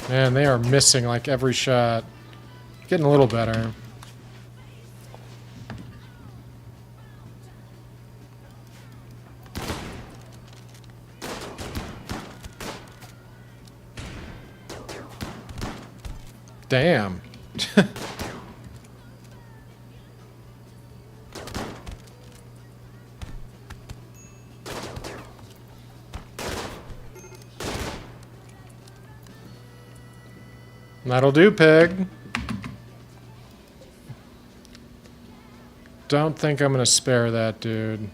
Man, they are missing like every shot. Getting a little better. Damn. That'll do, pig. Don't think I'm gonna spare that dude.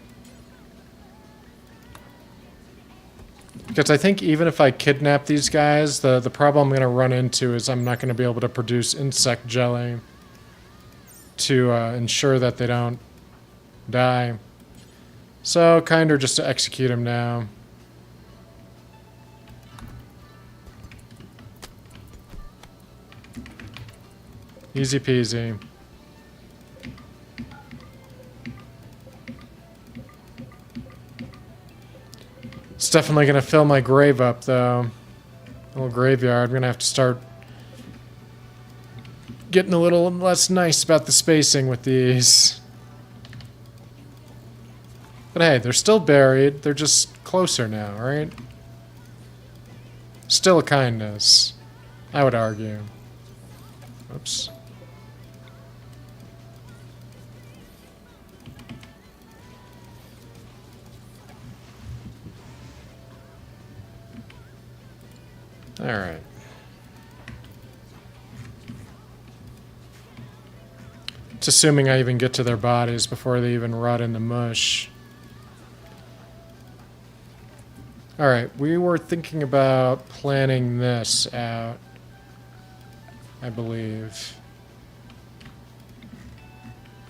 Because I think even if I kidnap these guys, the problem I'm going to run into is I'm not going to be able to produce insect jelly to ensure that they don't die. So, kind of just to execute them now. Easy peasy. It's definitely going to fill my grave up, though. A little graveyard. I'm going to have to start getting a little less nice about the spacing with these. But hey, they're still buried. They're just closer now, right? Still a kindness, I would argue. Oops. All right. It's assuming I even get to their bodies before they even rot in the mush. All right, we were thinking about planning this out, I believe.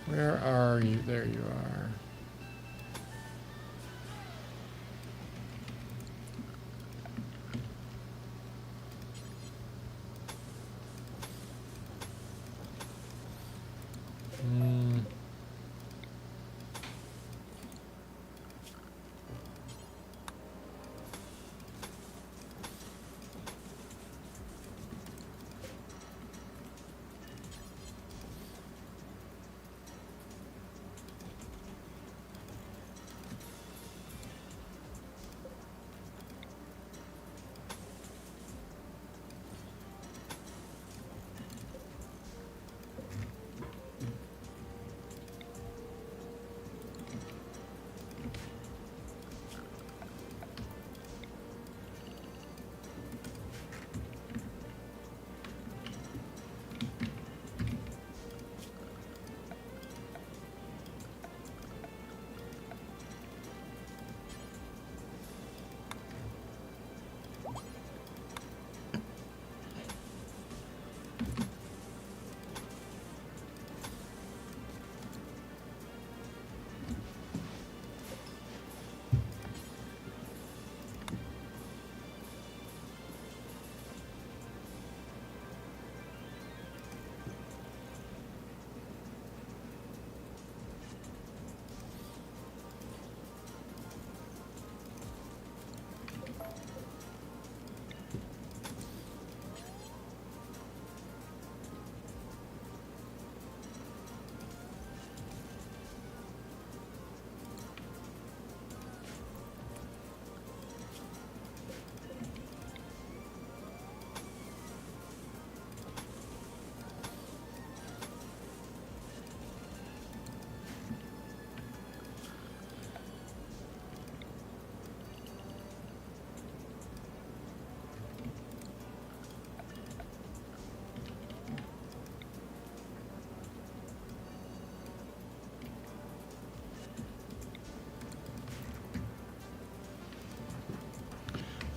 Where are you? There you are.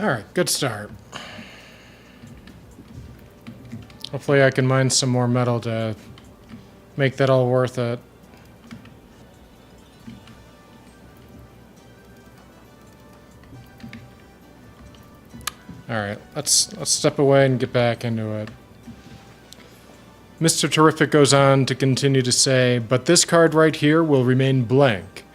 Alright, good start. Hopefully I can mine some more metal to make that all worth it. Alright, let's step away and get back into it. Mr. Terrific goes on to continue to say, but this card right here will remain blank,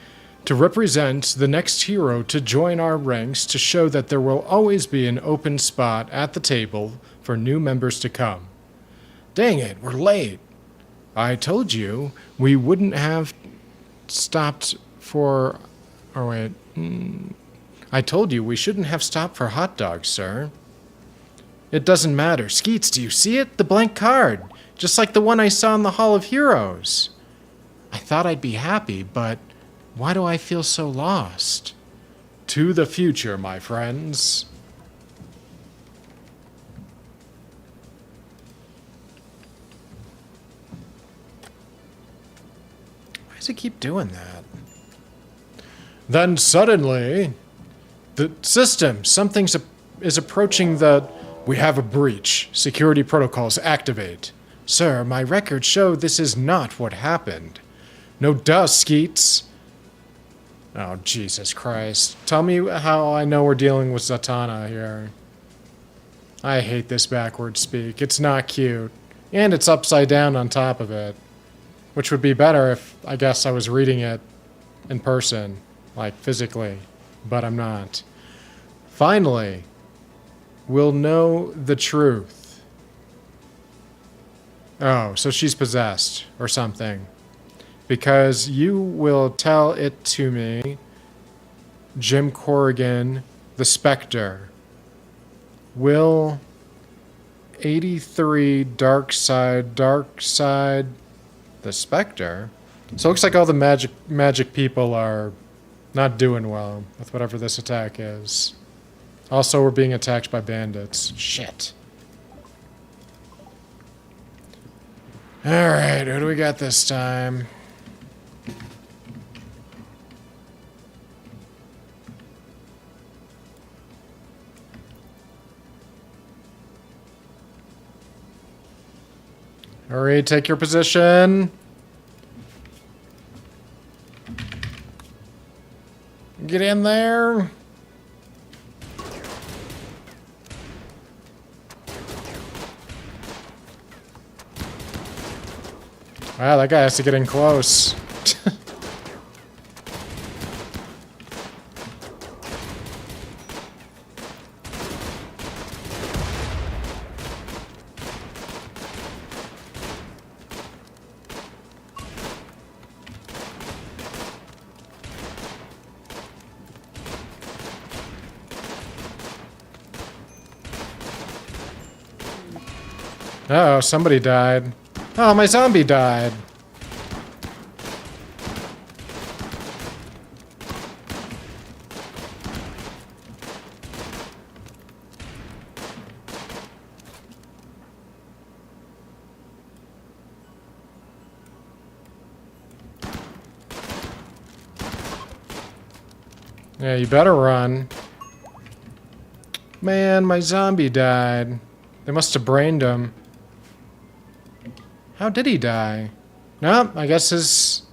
to represent the next hero to join our ranks, to show that there will always be an open spot at the table for new members to come. Dang it, we're late. I told you we wouldn't have stopped for... Oh, wait. I told you we shouldn't have stopped for hot dogs, sir. It doesn't matter. Skeets, do you see it? The blank card. Just like the one I saw in the Hall of Heroes. I thought I'd be happy, but why do I feel so lost? To the future, my friends. Why does it keep doing that? Then suddenly, the system, something is approaching the... We have a breach. Security protocols activate. Sir, my records show this is not what happened. No duh, Skeets. Oh, Jesus Christ. Tell me how I know we're dealing with Zatanna here. I hate this backward speak. It's not cute. And it's upside down on top of it. Which would be better if, I guess, I was reading it in person. Like, physically. But I'm not. Finally, we'll know the truth. Oh, so she's possessed or something. Because you will tell it to me, Jim Corrigan, the Spectre. Will 83 Dark Side, the Spectre? So it looks like all the magic people are not doing well with whatever this attack is. Also, we're being attacked by bandits. Shit. Alright, who do we got this time? Hurry, take your position. Get in there. Wow, that guy has to get in close. Uh-oh, somebody died. Oh, my zombie died. Yeah, you better run. Man, my zombie died. They must have brained him. How did he die? No, I guess his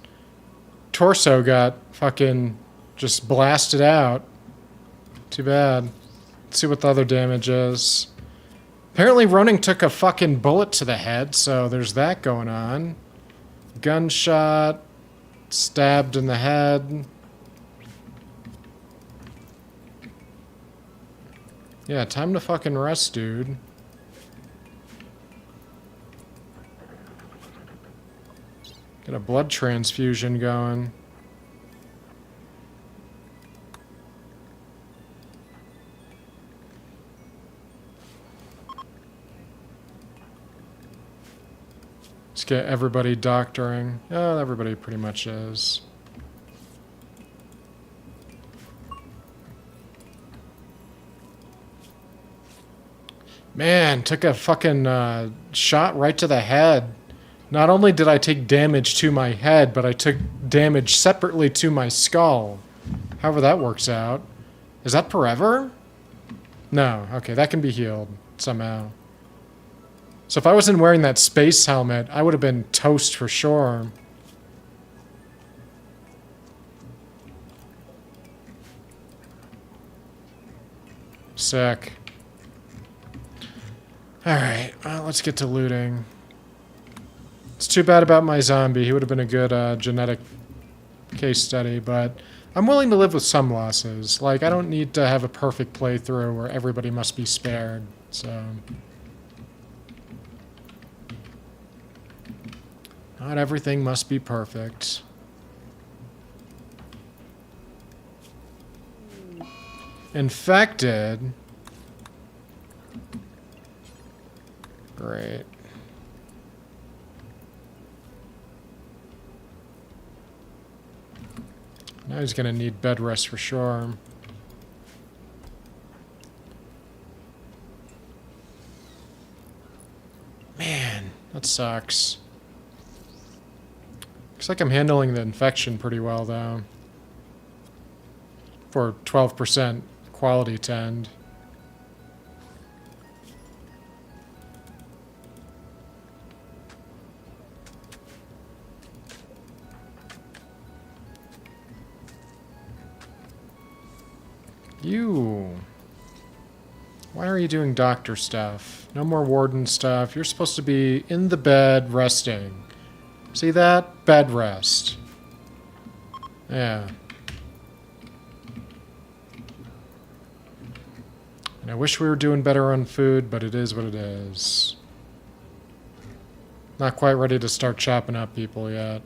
torso got fucking just blasted out. Too bad. Let's see what the other damage is. Apparently Ronin took a fucking bullet to the head, so there's that going on. Gunshot. Stabbed in the head. Yeah, time to fucking rest, dude. Get a blood transfusion going. Let's get everybody doctoring. Oh, everybody pretty much is. Man, took a fucking shot right to the head. Not only did I take damage to my head, but I took damage separately to my skull. However that works out. Is that forever? No. Okay, that can be healed somehow. So if I wasn't wearing that space helmet, I would have been toast for sure. Sick. Alright, well, let's get to looting. It's too bad about my zombie. He would have been a good genetic case study, but I'm willing to live with some losses. Like, I don't need to have a perfect playthrough where everybody must be spared, so... Not everything must be perfect. Infected? Great. Now he's gonna need bed rest for sure. Man, that sucks. Looks like I'm handling the infection pretty well, though. For 12% quality tend. You. Why are you doing doctor stuff? No more warden stuff. You're supposed to be in the bed resting. See that? Bed rest. Yeah. And I wish we were doing better on food, but it is what it is. Not quite ready to start chopping up people yet.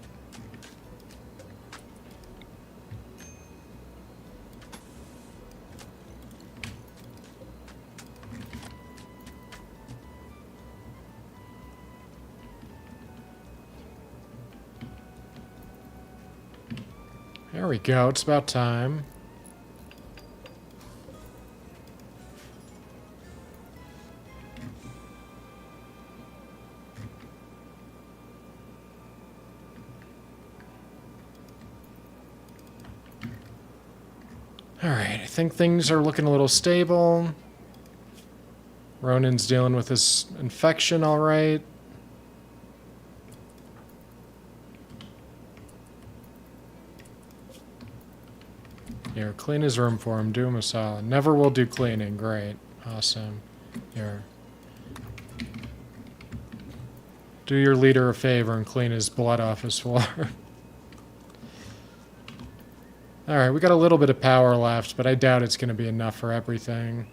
There we go, it's about time. Alright, I think things are looking a little stable. Ronin's dealing with his infection alright. Here, clean his room for him. Do him a solid. Never will do cleaning. Great. Awesome. Here. Do your leader a favor and clean his blood off his floor. Alright, we got a little bit of power left, but I doubt it's going to be enough for everything.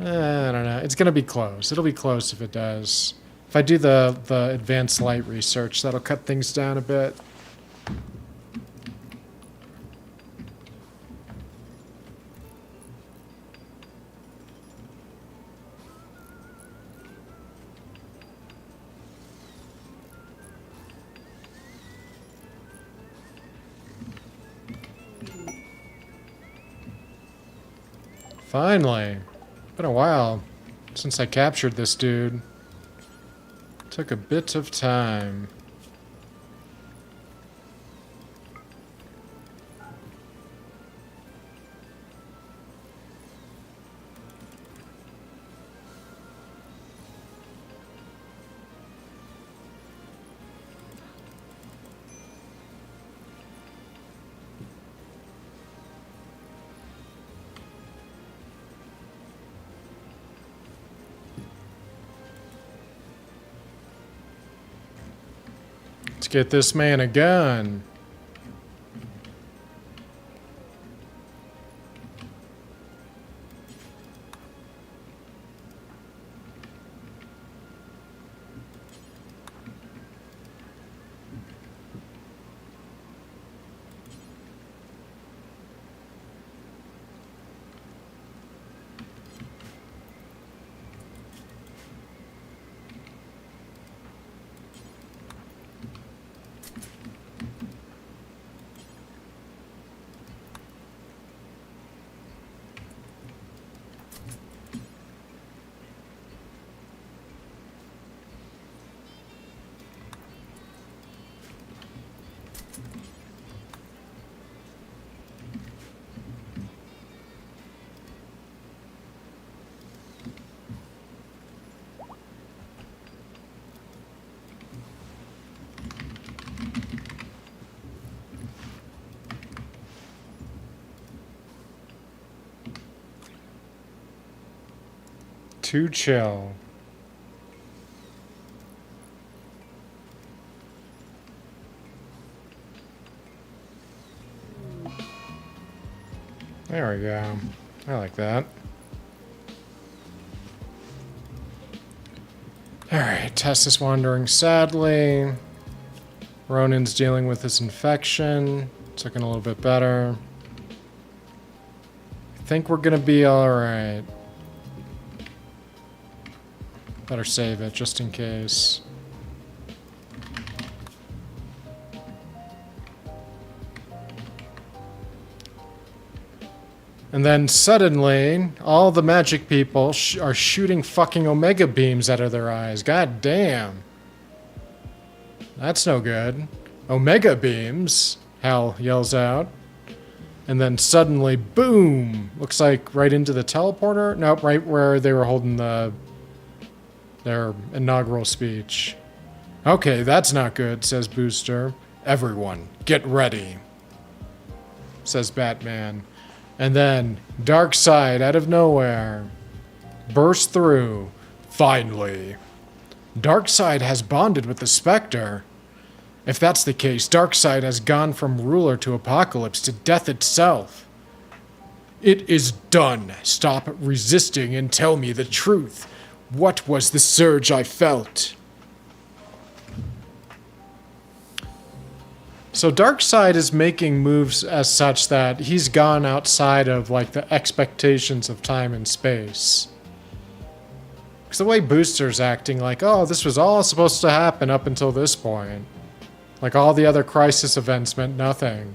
I don't know. It's going to be close. It'll be close if it does. If I do the advanced light research, that'll cut things down a bit. Finally. Been a while since I captured this dude. Took a bit of time. Let's get this man a gun. Too chill. There we go. I like that. Alright, Tess is wandering sadly. Ronin's dealing with his infection. It's looking a little bit better. I think we're gonna be alright. Better save it, just in case. And then suddenly, all the magic people are shooting fucking Omega beams out of their eyes. God damn. That's no good. Omega beams, Hal yells out. And then suddenly, boom! Looks like right into the teleporter? Nope, right where they were holding their inaugural speech. Okay, that's not good, says Booster. Everyone, get ready, says Batman. And then, Darkseid out of nowhere bursts through. Finally. Darkseid has bonded with the Spectre. If that's the case, Darkseid has gone from ruler to Apocalypse to death itself. It is done. Stop resisting and tell me the truth. What was the surge I felt? So Darkseid is making moves as such that he's gone outside of like the expectations of time and space. Because the way Booster's acting like, oh, this was all supposed to happen up until this point. Like all the other crisis events meant nothing.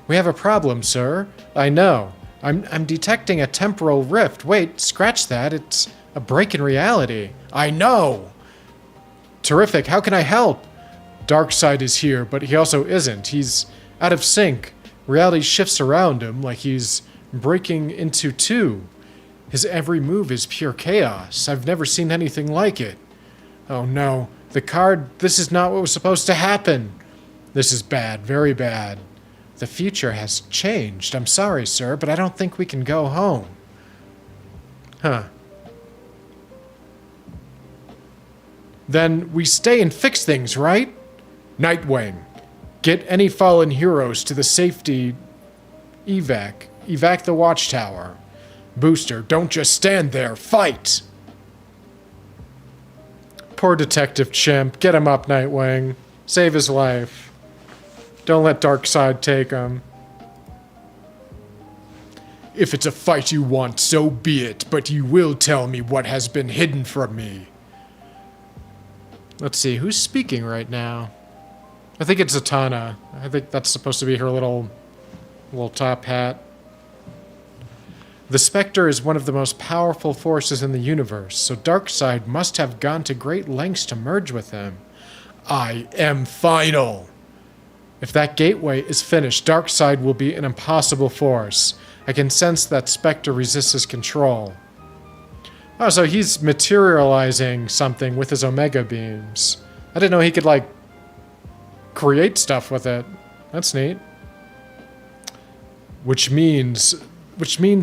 We have a problem, sir. I know. I'm detecting a temporal rift. Wait, scratch that. It's a break in reality. I know. Terrific. How can I help? Darkseid is here, but he also isn't. He's out of sync. Reality shifts around him like he's breaking into two. His every move is pure chaos. I've never seen anything like it. Oh no. The card, this is not what was supposed to happen. This is bad, very bad. The future has changed. I'm sorry, sir, but I don't think we can go home. Huh. Then we stay and fix things, right? Nightwing, get any fallen heroes to the safety evac. Evac the watchtower. Booster, don't just stand there. Fight! Poor Detective Chimp. Get him up, Nightwing. Save his life. Don't let Darkseid take him. If it's a fight you want, so be it, but you will tell me what has been hidden from me. Let's see, who's speaking right now? I think it's Zatanna. I think that's supposed to be her little top hat. The Spectre is one of the most powerful forces in the universe, so Darkseid must have gone to great lengths to merge with him. I am final! If that gateway is finished, Darkseid will be an impossible force. I can sense that Spectre resists his control. Oh, so he's materializing something with his Omega beams. I didn't know he could, like, create stuff with it. That's neat. Which means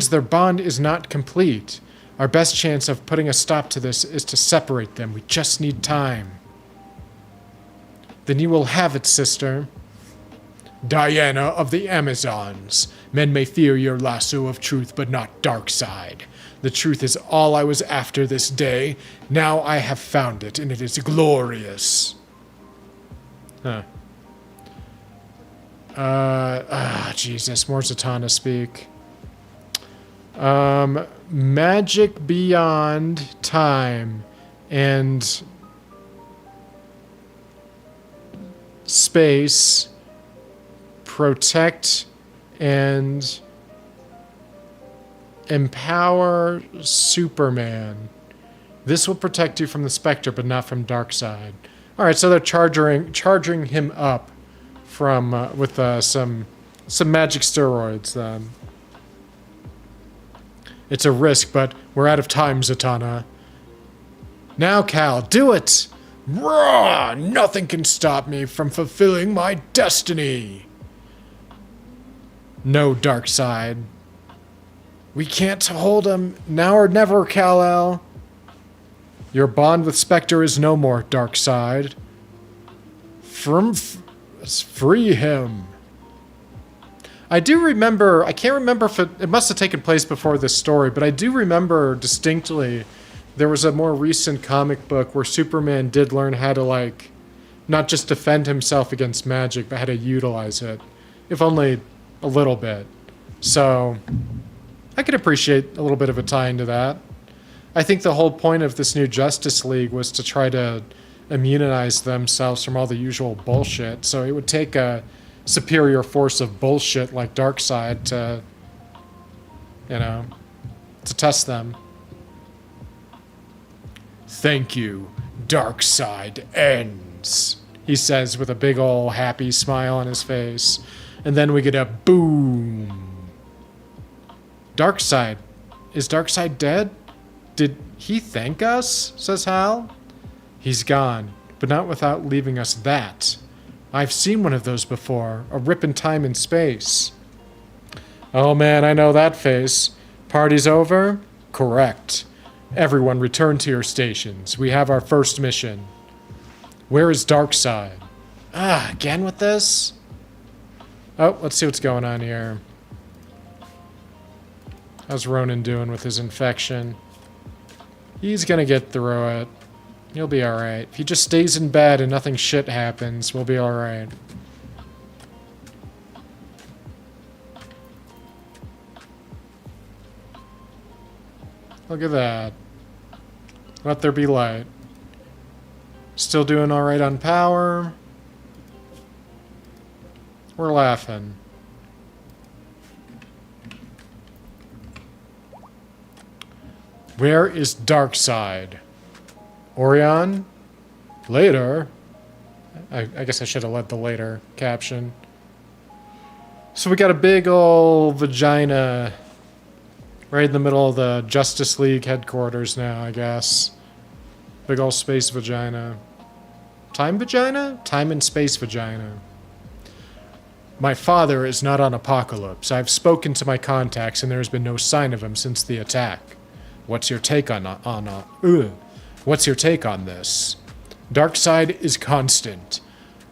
their bond is not complete. Our best chance of putting a stop to this is to separate them. We just need time. Then you will have it, sister. Diana of the Amazons. Men may fear your lasso of truth, but not Darkseid. The truth is all I was after this day. Now I have found it, and it is glorious. Huh. Jesus, more Zatanna speak. Magic beyond time and space, protect and empower Superman. This will protect you from the Spectre, but not from Darkseid. All right, so they're charging him up from with some magic steroids. Then it's a risk, but we're out of time, Zatanna. Now, Cal, do it! Raw! Nothing can stop me from fulfilling my destiny. No, Darkseid. We can't hold him, now or never, Kal-El. Your bond with Spectre is no more, Darkseid. Free him. I do remember, I can't remember if it must have taken place before this story, but I do remember distinctly there was a more recent comic book where Superman did learn how to, like, not just defend himself against magic, but how to utilize it, if only a little bit. So I could appreciate a little bit of a tie into that. I think the whole point of this new Justice League was to try to immunize themselves from all the usual bullshit, so it would take a superior force of bullshit like Darkseid to, you know, to test them. Thank you, Darkseid ends, he says with a big ol' happy smile on his face. And then we get a boom. Darkseid. Is Darkseid dead? Did he thank us? Says Hal. He's gone, but not without leaving us that. I've seen one of those before, a rip in time and space. Oh man, I know that face. Party's over? Correct. Everyone return to your stations. We have our first mission. Where is Darkseid? Again with this? Oh, let's see what's going on here. How's Ronan doing with his infection? He's gonna get through it. He'll be alright. If he just stays in bed and nothing shit happens, we'll be alright. Look at that. Let there be light. Still doing alright on power. We're laughing. Where is Darkseid? Orion? Later? I guess I should have led the later caption. So we got a big ol' vagina right in the middle of the Justice League headquarters now, I guess. Big ol' space vagina. Time vagina? Time and space vagina. My father is not on Apocalypse. I've spoken to my contacts and there has been no sign of him since the attack. What's your take What's your take on this? Darkseid is constant.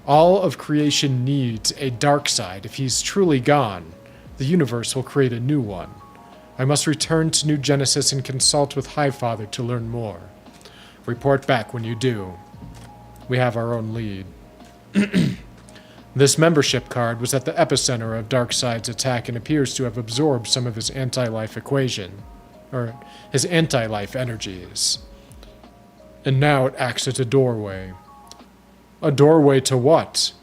All of creation needs a Darkseid. If he's truly gone, the universe will create a new one. I must return to New Genesis and consult with Highfather to learn more. Report back when you do. We have our own lead. This membership card was at the epicenter of Darkseid's attack and appears to have absorbed some of his anti-life equation, or his anti-life energies. And now it acts as a doorway. A doorway to what?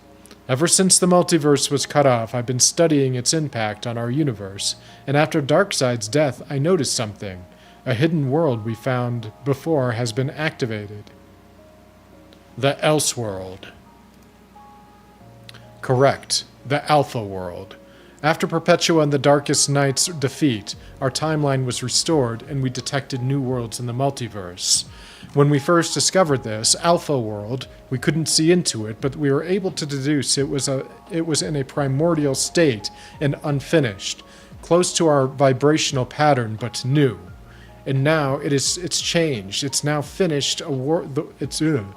Ever since the multiverse was cut off, I've been studying its impact on our universe, and after Darkseid's death, I noticed something. A hidden world we found before has been activated. The Elseworld. Correct. The Alpha World. After Perpetua and the Darkest Knight's defeat, our timeline was restored and we detected new worlds in the multiverse. When we first discovered this, Alpha World, we couldn't see into it, but we were able to deduce it was in a primordial state and unfinished, close to our vibrational pattern but new. And now it's changed. It's now finished And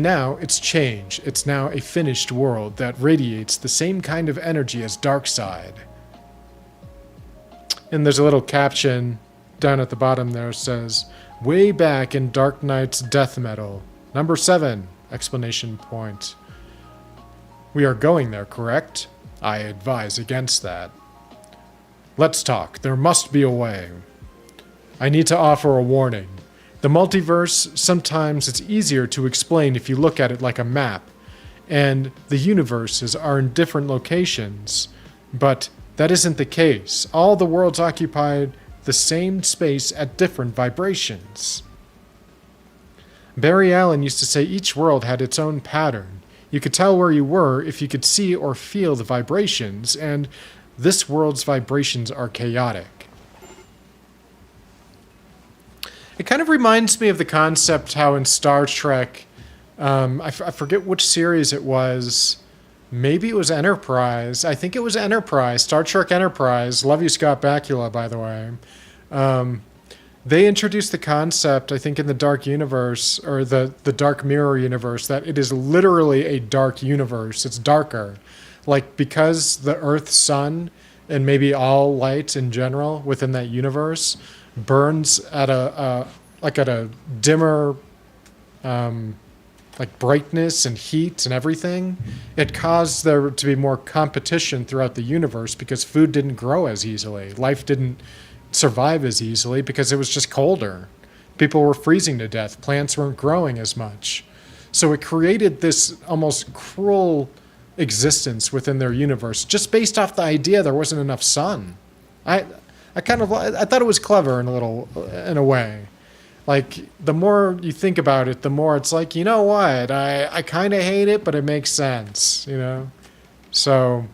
now it's changed. It's now a finished world that radiates the same kind of energy as Darkseid. And there's a little caption down at the bottom there that says, way back in Dark Knight's death metal. Number 7! Explanation point. We are going there, correct? I advise against that. Let's talk. There must be a way. I need to offer a warning. The multiverse, sometimes it's easier to explain if you look at it like a map, and the universes are in different locations, but that isn't the case. All the worlds occupy the same space at different vibrations. Barry Allen used to say each world had its own pattern. You could tell where you were if you could see or feel the vibrations, and this world's vibrations are chaotic. It kind of reminds me of the concept how in Star Trek, I forget which series it was, Maybe it was Enterprise. I think it was Enterprise. Star Trek Enterprise. Love you, Scott Bakula, by the way. They introduced the concept, I think, in the Dark Universe, or the Dark Mirror universe, that it is literally a dark universe. It's darker. Like, because the Earth sun, and maybe all light in general within that universe, burns at a dimmer like brightness and heat and everything, it caused there to be more competition throughout the universe because food didn't grow as easily. Life didn't survive as easily because it was just colder. People were freezing to death. Plants weren't growing as much. So it created this almost cruel existence within their universe just based off the idea there wasn't enough sun. I thought it was clever in a way. Like, the more you think about it, the more it's like, you know what? I kind of hate it, but it makes sense, you know? So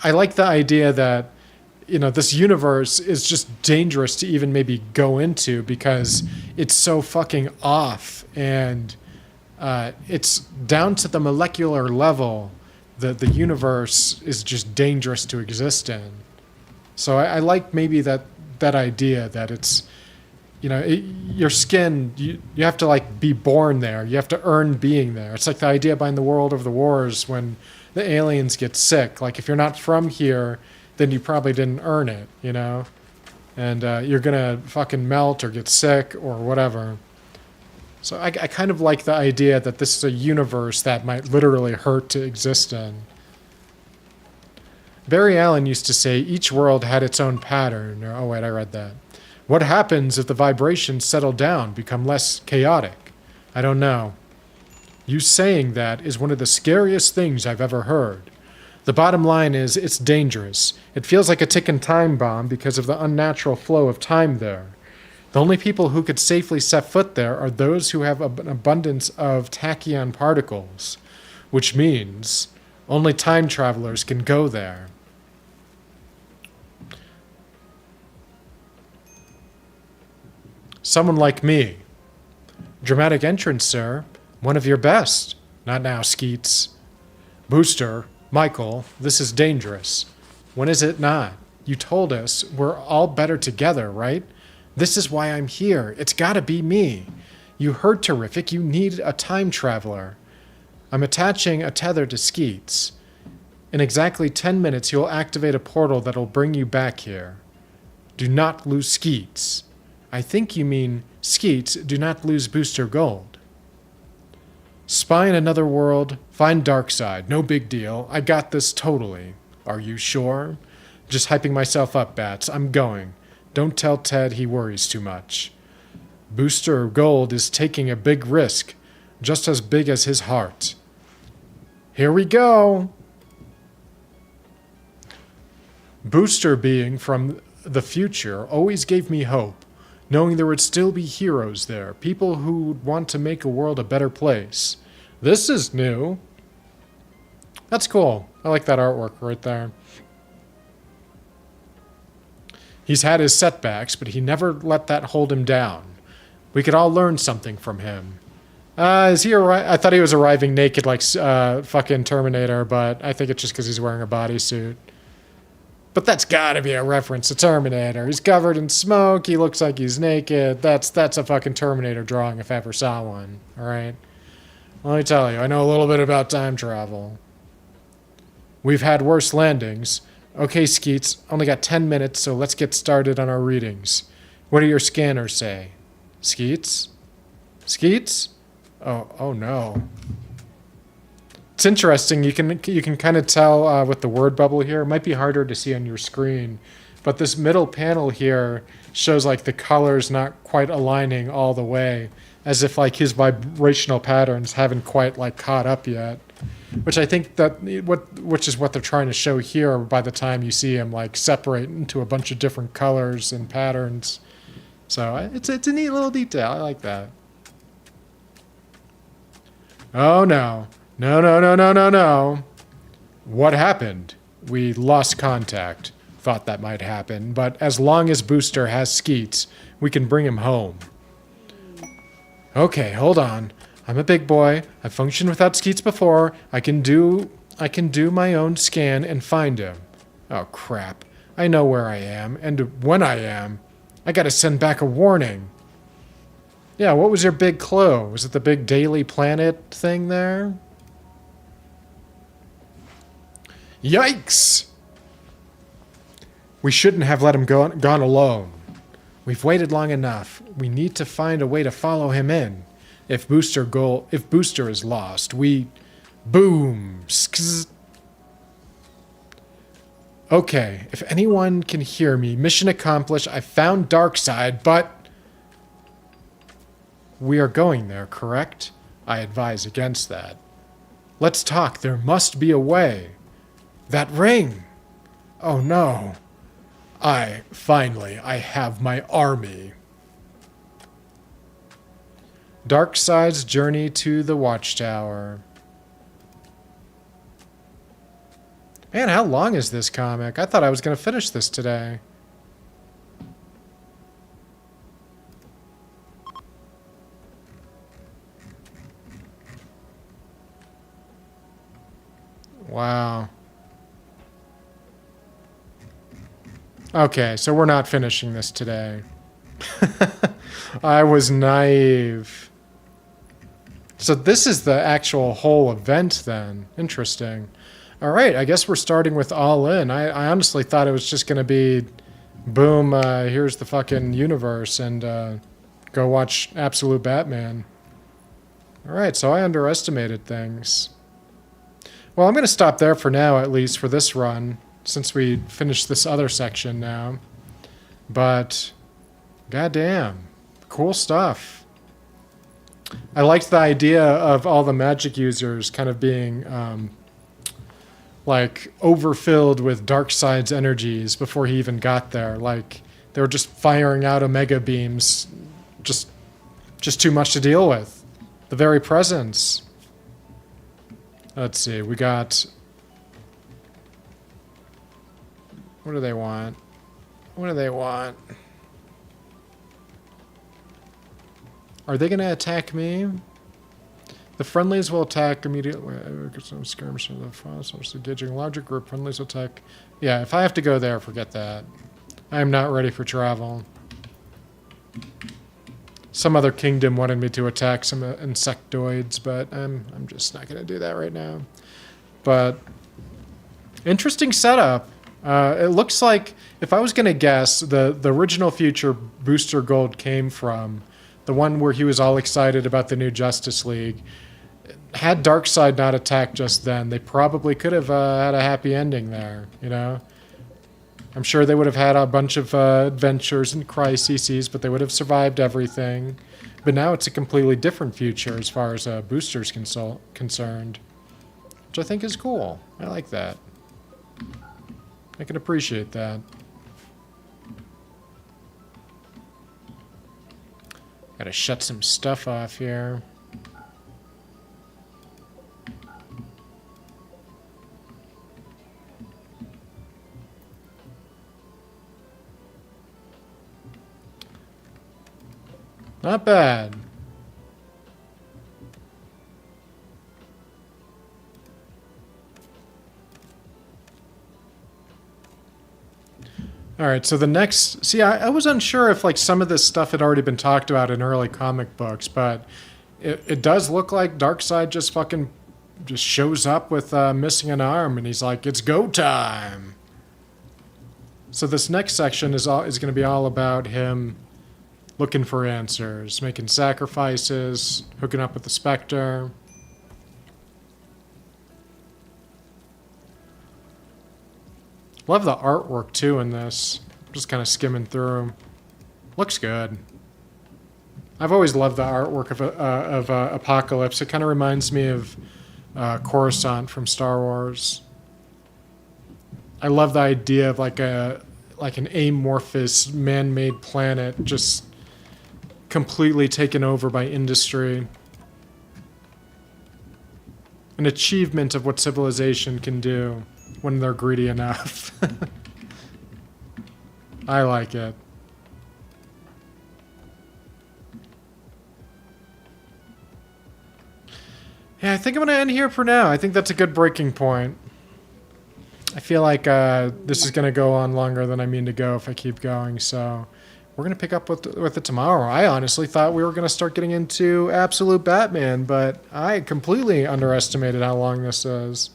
I like the idea that, you know, this universe is just dangerous to even maybe go into because it's so fucking off, and it's down to the molecular level that the universe is just dangerous to exist in. So I like maybe that idea that it's, you know, your skin, you have to like be born there. You have to earn being there. It's like the idea behind the World of the Wars when the aliens get sick. Like, if you're not from here, then you probably didn't earn it, you know? And you're going to fucking melt or get sick or whatever. So I kind of like the idea that this is a universe that might literally hurt to exist in. Barry Allen used to say each world had its own pattern. Oh, wait, I read that. What happens if the vibrations settle down, become less chaotic? I don't know. You saying that is one of the scariest things I've ever heard. The bottom line is, it's dangerous. It feels like a ticking time bomb because of the unnatural flow of time there. The only people who could safely set foot there are those who have an abundance of tachyon particles, which means only time travelers can go there. Someone like me. Dramatic entrance, sir. One of your best. Not now, Skeets. Booster, Michael, this is dangerous. When is it not? You told us we're all better together, right? This is why I'm here. It's gotta be me. You heard terrific. You need a time traveler. I'm attaching a tether to Skeets. In exactly 10 minutes, you'll activate a portal that'll bring you back here. Do not lose Skeets. I think you mean, Skeets, do not lose Booster Gold. Spy in another world, find Darkseid, no big deal. I got this totally. Are you sure? Just hyping myself up, Bats. I'm going. Don't tell Ted he worries too much. Booster Gold is taking a big risk, just as big as his heart. Here we go! Booster being from the future always gave me hope, knowing there would still be heroes there, people who would want to make a world a better place. This is new. That's cool. I like that artwork right there. He's had his setbacks, but he never let that hold him down. We could all learn something from him. Is he I thought he was arriving naked like fucking Terminator, but I think it's just because he's wearing a bodysuit. But that's gotta be a reference to Terminator. He's covered in smoke, he looks like he's naked. That's a fucking Terminator drawing if I ever saw one, alright? Let me tell you, I know a little bit about time travel. We've had worse landings. Okay, Skeets, only got 10 minutes, so let's get started on our readings. What do your scanners say? Skeets? Skeets? Oh no. It's interesting. You can kind of tell with the word bubble here. It might be harder to see on your screen, but this middle panel here shows like the colors not quite aligning all the way, as if like his vibrational patterns haven't quite like caught up yet. Which I think which is what they're trying to show here. By the time you see him like separate into a bunch of different colors and patterns, so it's a neat little detail. I like that. Oh no. No. What happened? We lost contact. Thought that might happen, but as long as Booster has Skeets, we can bring him home. Okay, hold on. I'm a big boy. I've functioned without Skeets before. I can do my own scan and find him. Oh, crap. I know where I am, and when I am. I gotta send back a warning. Yeah, what was your big clue? Was it the big Daily Planet thing there? Yikes! We shouldn't have let him gone alone. We've waited long enough. We need to find a way to follow him in. If Booster is lost, we... Boom! Skz. Okay, if anyone can hear me, mission accomplished. I found Darkseid, but... We are going there, correct? I advise against that. Let's talk. There must be a way. That ring! Oh no. Finally, I have my army. Darkseid's journey to the Watchtower. Man, how long is this comic? I thought I was going to finish this today. Wow. Okay, so we're not finishing this today. I was naive. So this is the actual whole event then. Interesting. All right, I guess we're starting with All In. I honestly thought it was just going to be, boom, here's the fucking universe, and go watch Absolute Batman. All right, so I underestimated things. Well, I'm going to stop there for now, at least for this run, since we finished this other section now. But, goddamn, cool stuff. I liked the idea of all the magic users kind of being... like, overfilled with Darkseid's energies before he even got there. Like, they were just firing out Omega beams. Just too much to deal with. The very presence. Let's see, we got... What do they want? What do they want? Are they going to attack me? The friendlies will attack immediately. Some skirmish of the fossils engaging a larger group. Friendlies will attack. Yeah, if I have to go there, forget that. I am not ready for travel. Some other kingdom wanted me to attack some insectoids, but I'm just not going to do that right now. But interesting setup. It looks like, if I was going to guess, the original future Booster Gold came from, the one where he was all excited about the new Justice League. Had Darkseid not attacked just then, they probably could have had a happy ending there, you know? I'm sure they would have had a bunch of adventures and crises, but they would have survived everything. But now it's a completely different future as far as Booster's concerned, which I think is cool. I like that. I can appreciate that. Gotta shut some stuff off here. Not bad. All right, so the next... See, I was unsure if like some of this stuff had already been talked about in early comic books, but it does look like Darkseid just shows up with missing an arm, and he's like, it's go time. So this next section is going to be all about him looking for answers, making sacrifices, hooking up with the Spectre. Love the artwork too in this. Just kind of skimming through. Looks good. I've always loved the artwork of Apocalypse. It kind of reminds me of Coruscant from Star Wars. I love the idea of like an amorphous man-made planet just completely taken over by industry. An achievement of what civilization can do when they're greedy enough. I like it. think I'm going to end here for now. I think that's a good breaking point. I feel like this is going to go on longer than I mean to go if I keep going, so we're going to pick up with it tomorrow. I honestly thought we were going to start getting into Absolute Batman, but I completely underestimated how long this is.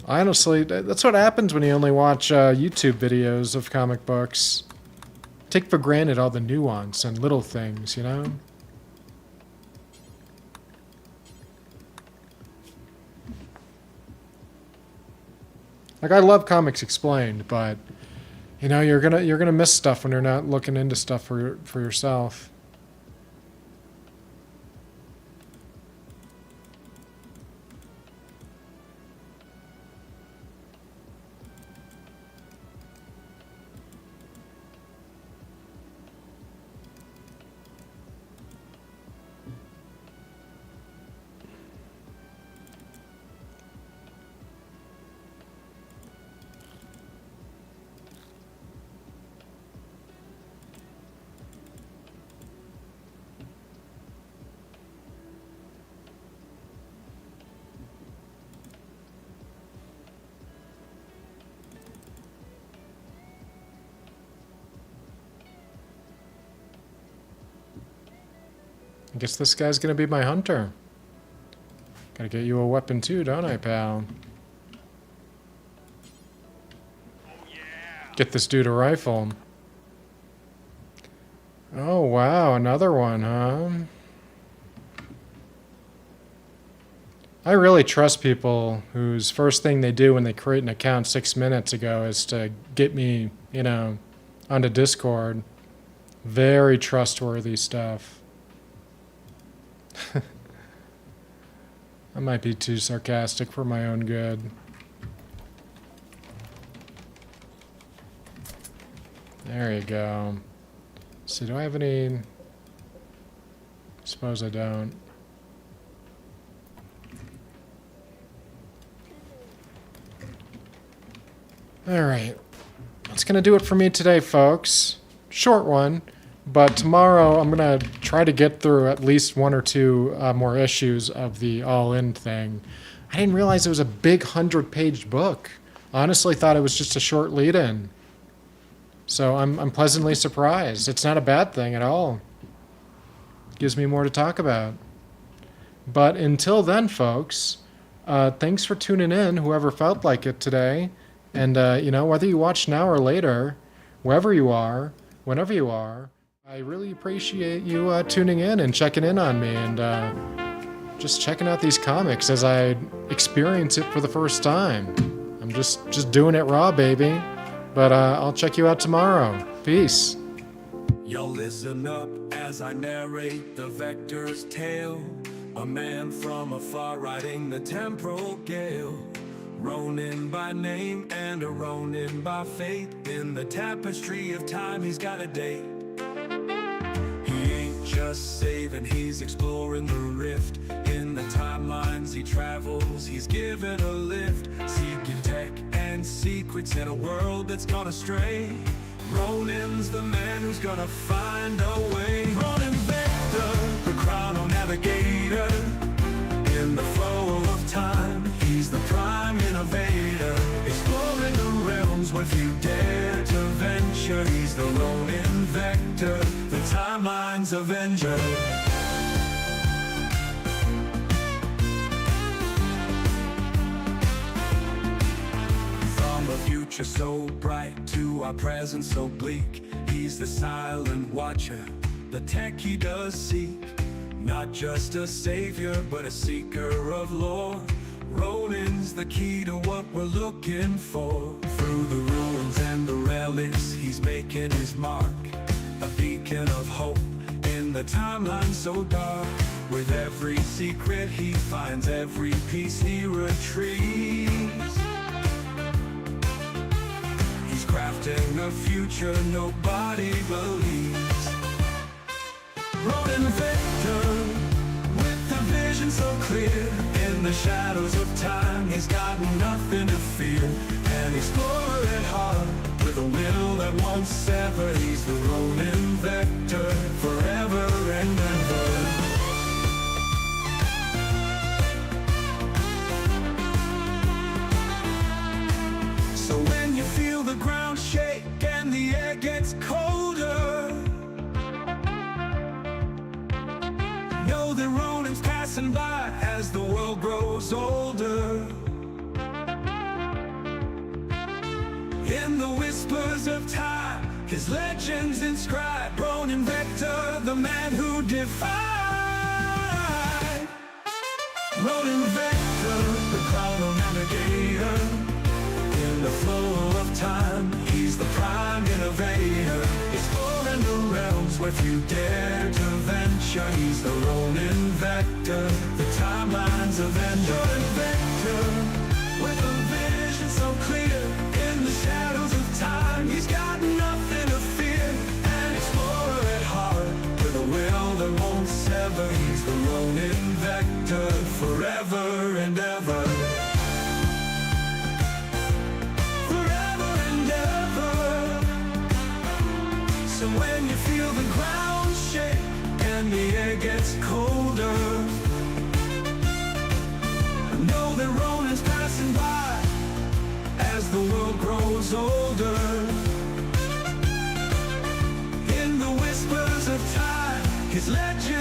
Honestly, that's what happens when you only watch YouTube videos of comic books. Take for granted all the nuance and little things, you know? Like, I love Comics Explained, but you know, you're gonna miss stuff when you're not looking into stuff for yourself. I guess this guy's gonna be my hunter. Gotta get you a weapon too, don't I, pal? Get this dude a rifle. Oh, wow, another one, huh? I really trust people whose first thing they do when they create an account 6 minutes ago is to get me, you know, onto Discord. Very trustworthy stuff. I might be too sarcastic for my own good. There you go. So do I have any... Suppose I don't. Alright. That's gonna do it for me today, folks. Short one. But tomorrow I'm going to try to get through at least one or two more issues of the All-In thing. I didn't realize it was a big 100-page book. Honestly thought it was just a short lead-in. So I'm pleasantly surprised. It's not a bad thing at all. Gives me more to talk about. But until then, folks, thanks for tuning in, whoever felt like it today. And, you know, whether you watch now or later, wherever you are, whenever you are, I really appreciate you tuning in and checking in on me and just checking out these comics as I experience it for the first time. I'm just doing it raw, baby. But I'll check you out tomorrow. Peace.
Y'all listen up as I narrate the Vector's tale. A man from afar riding the temporal gale. Ronin by name and a Ronin by fate. In the tapestry of time he's got a date. He ain't just saving, he's exploring the rift. In the timelines he travels, he's given a lift. Seeking tech and secrets in a world that's gone astray. Ronin's the man who's gonna find a way. Ronin Vector, the chrono navigator. In the flow of time, he's the prime innovator. Exploring the realms where few dare to venture. He's the Ronin Vector, the timeline's avenger. From a future so bright to our present so bleak, he's the silent watcher, the tech he does seek. Not just a savior, but a seeker of lore. Ronin's the key to what we're looking for. Through the ruins and the relics, he's making his mark. A beacon of hope in the timeline so dark. With every secret he finds, every piece he retrieves. He's crafting a future nobody believes. Ronin Vector, with a vision so clear. In the shadows of time, he's got nothing to fear. An explorer at heart, with a will that won't sever. He's the Ronin Vector, forever and ever. grows older. In the whispers of time, his legends inscribed. Ronin Vector, the man who defied. Ronin Vector, the chrono-navigator. In the flow of time, he's the prime innovator. Exploring the realms where few dare to venture. He's the Ronin Vector, the timeline's avenger. Ronin Vector, with a vision so clear. In the shadows of time, he's got nothing to fear. An explorer at heart, with a will that won't sever. He's the Ronin Vector, forever and ever. Forever and ever. So when you feel the ground shake and the air gets colder, know that Ronin's passing by as the world grows older. In the whispers of time, his legend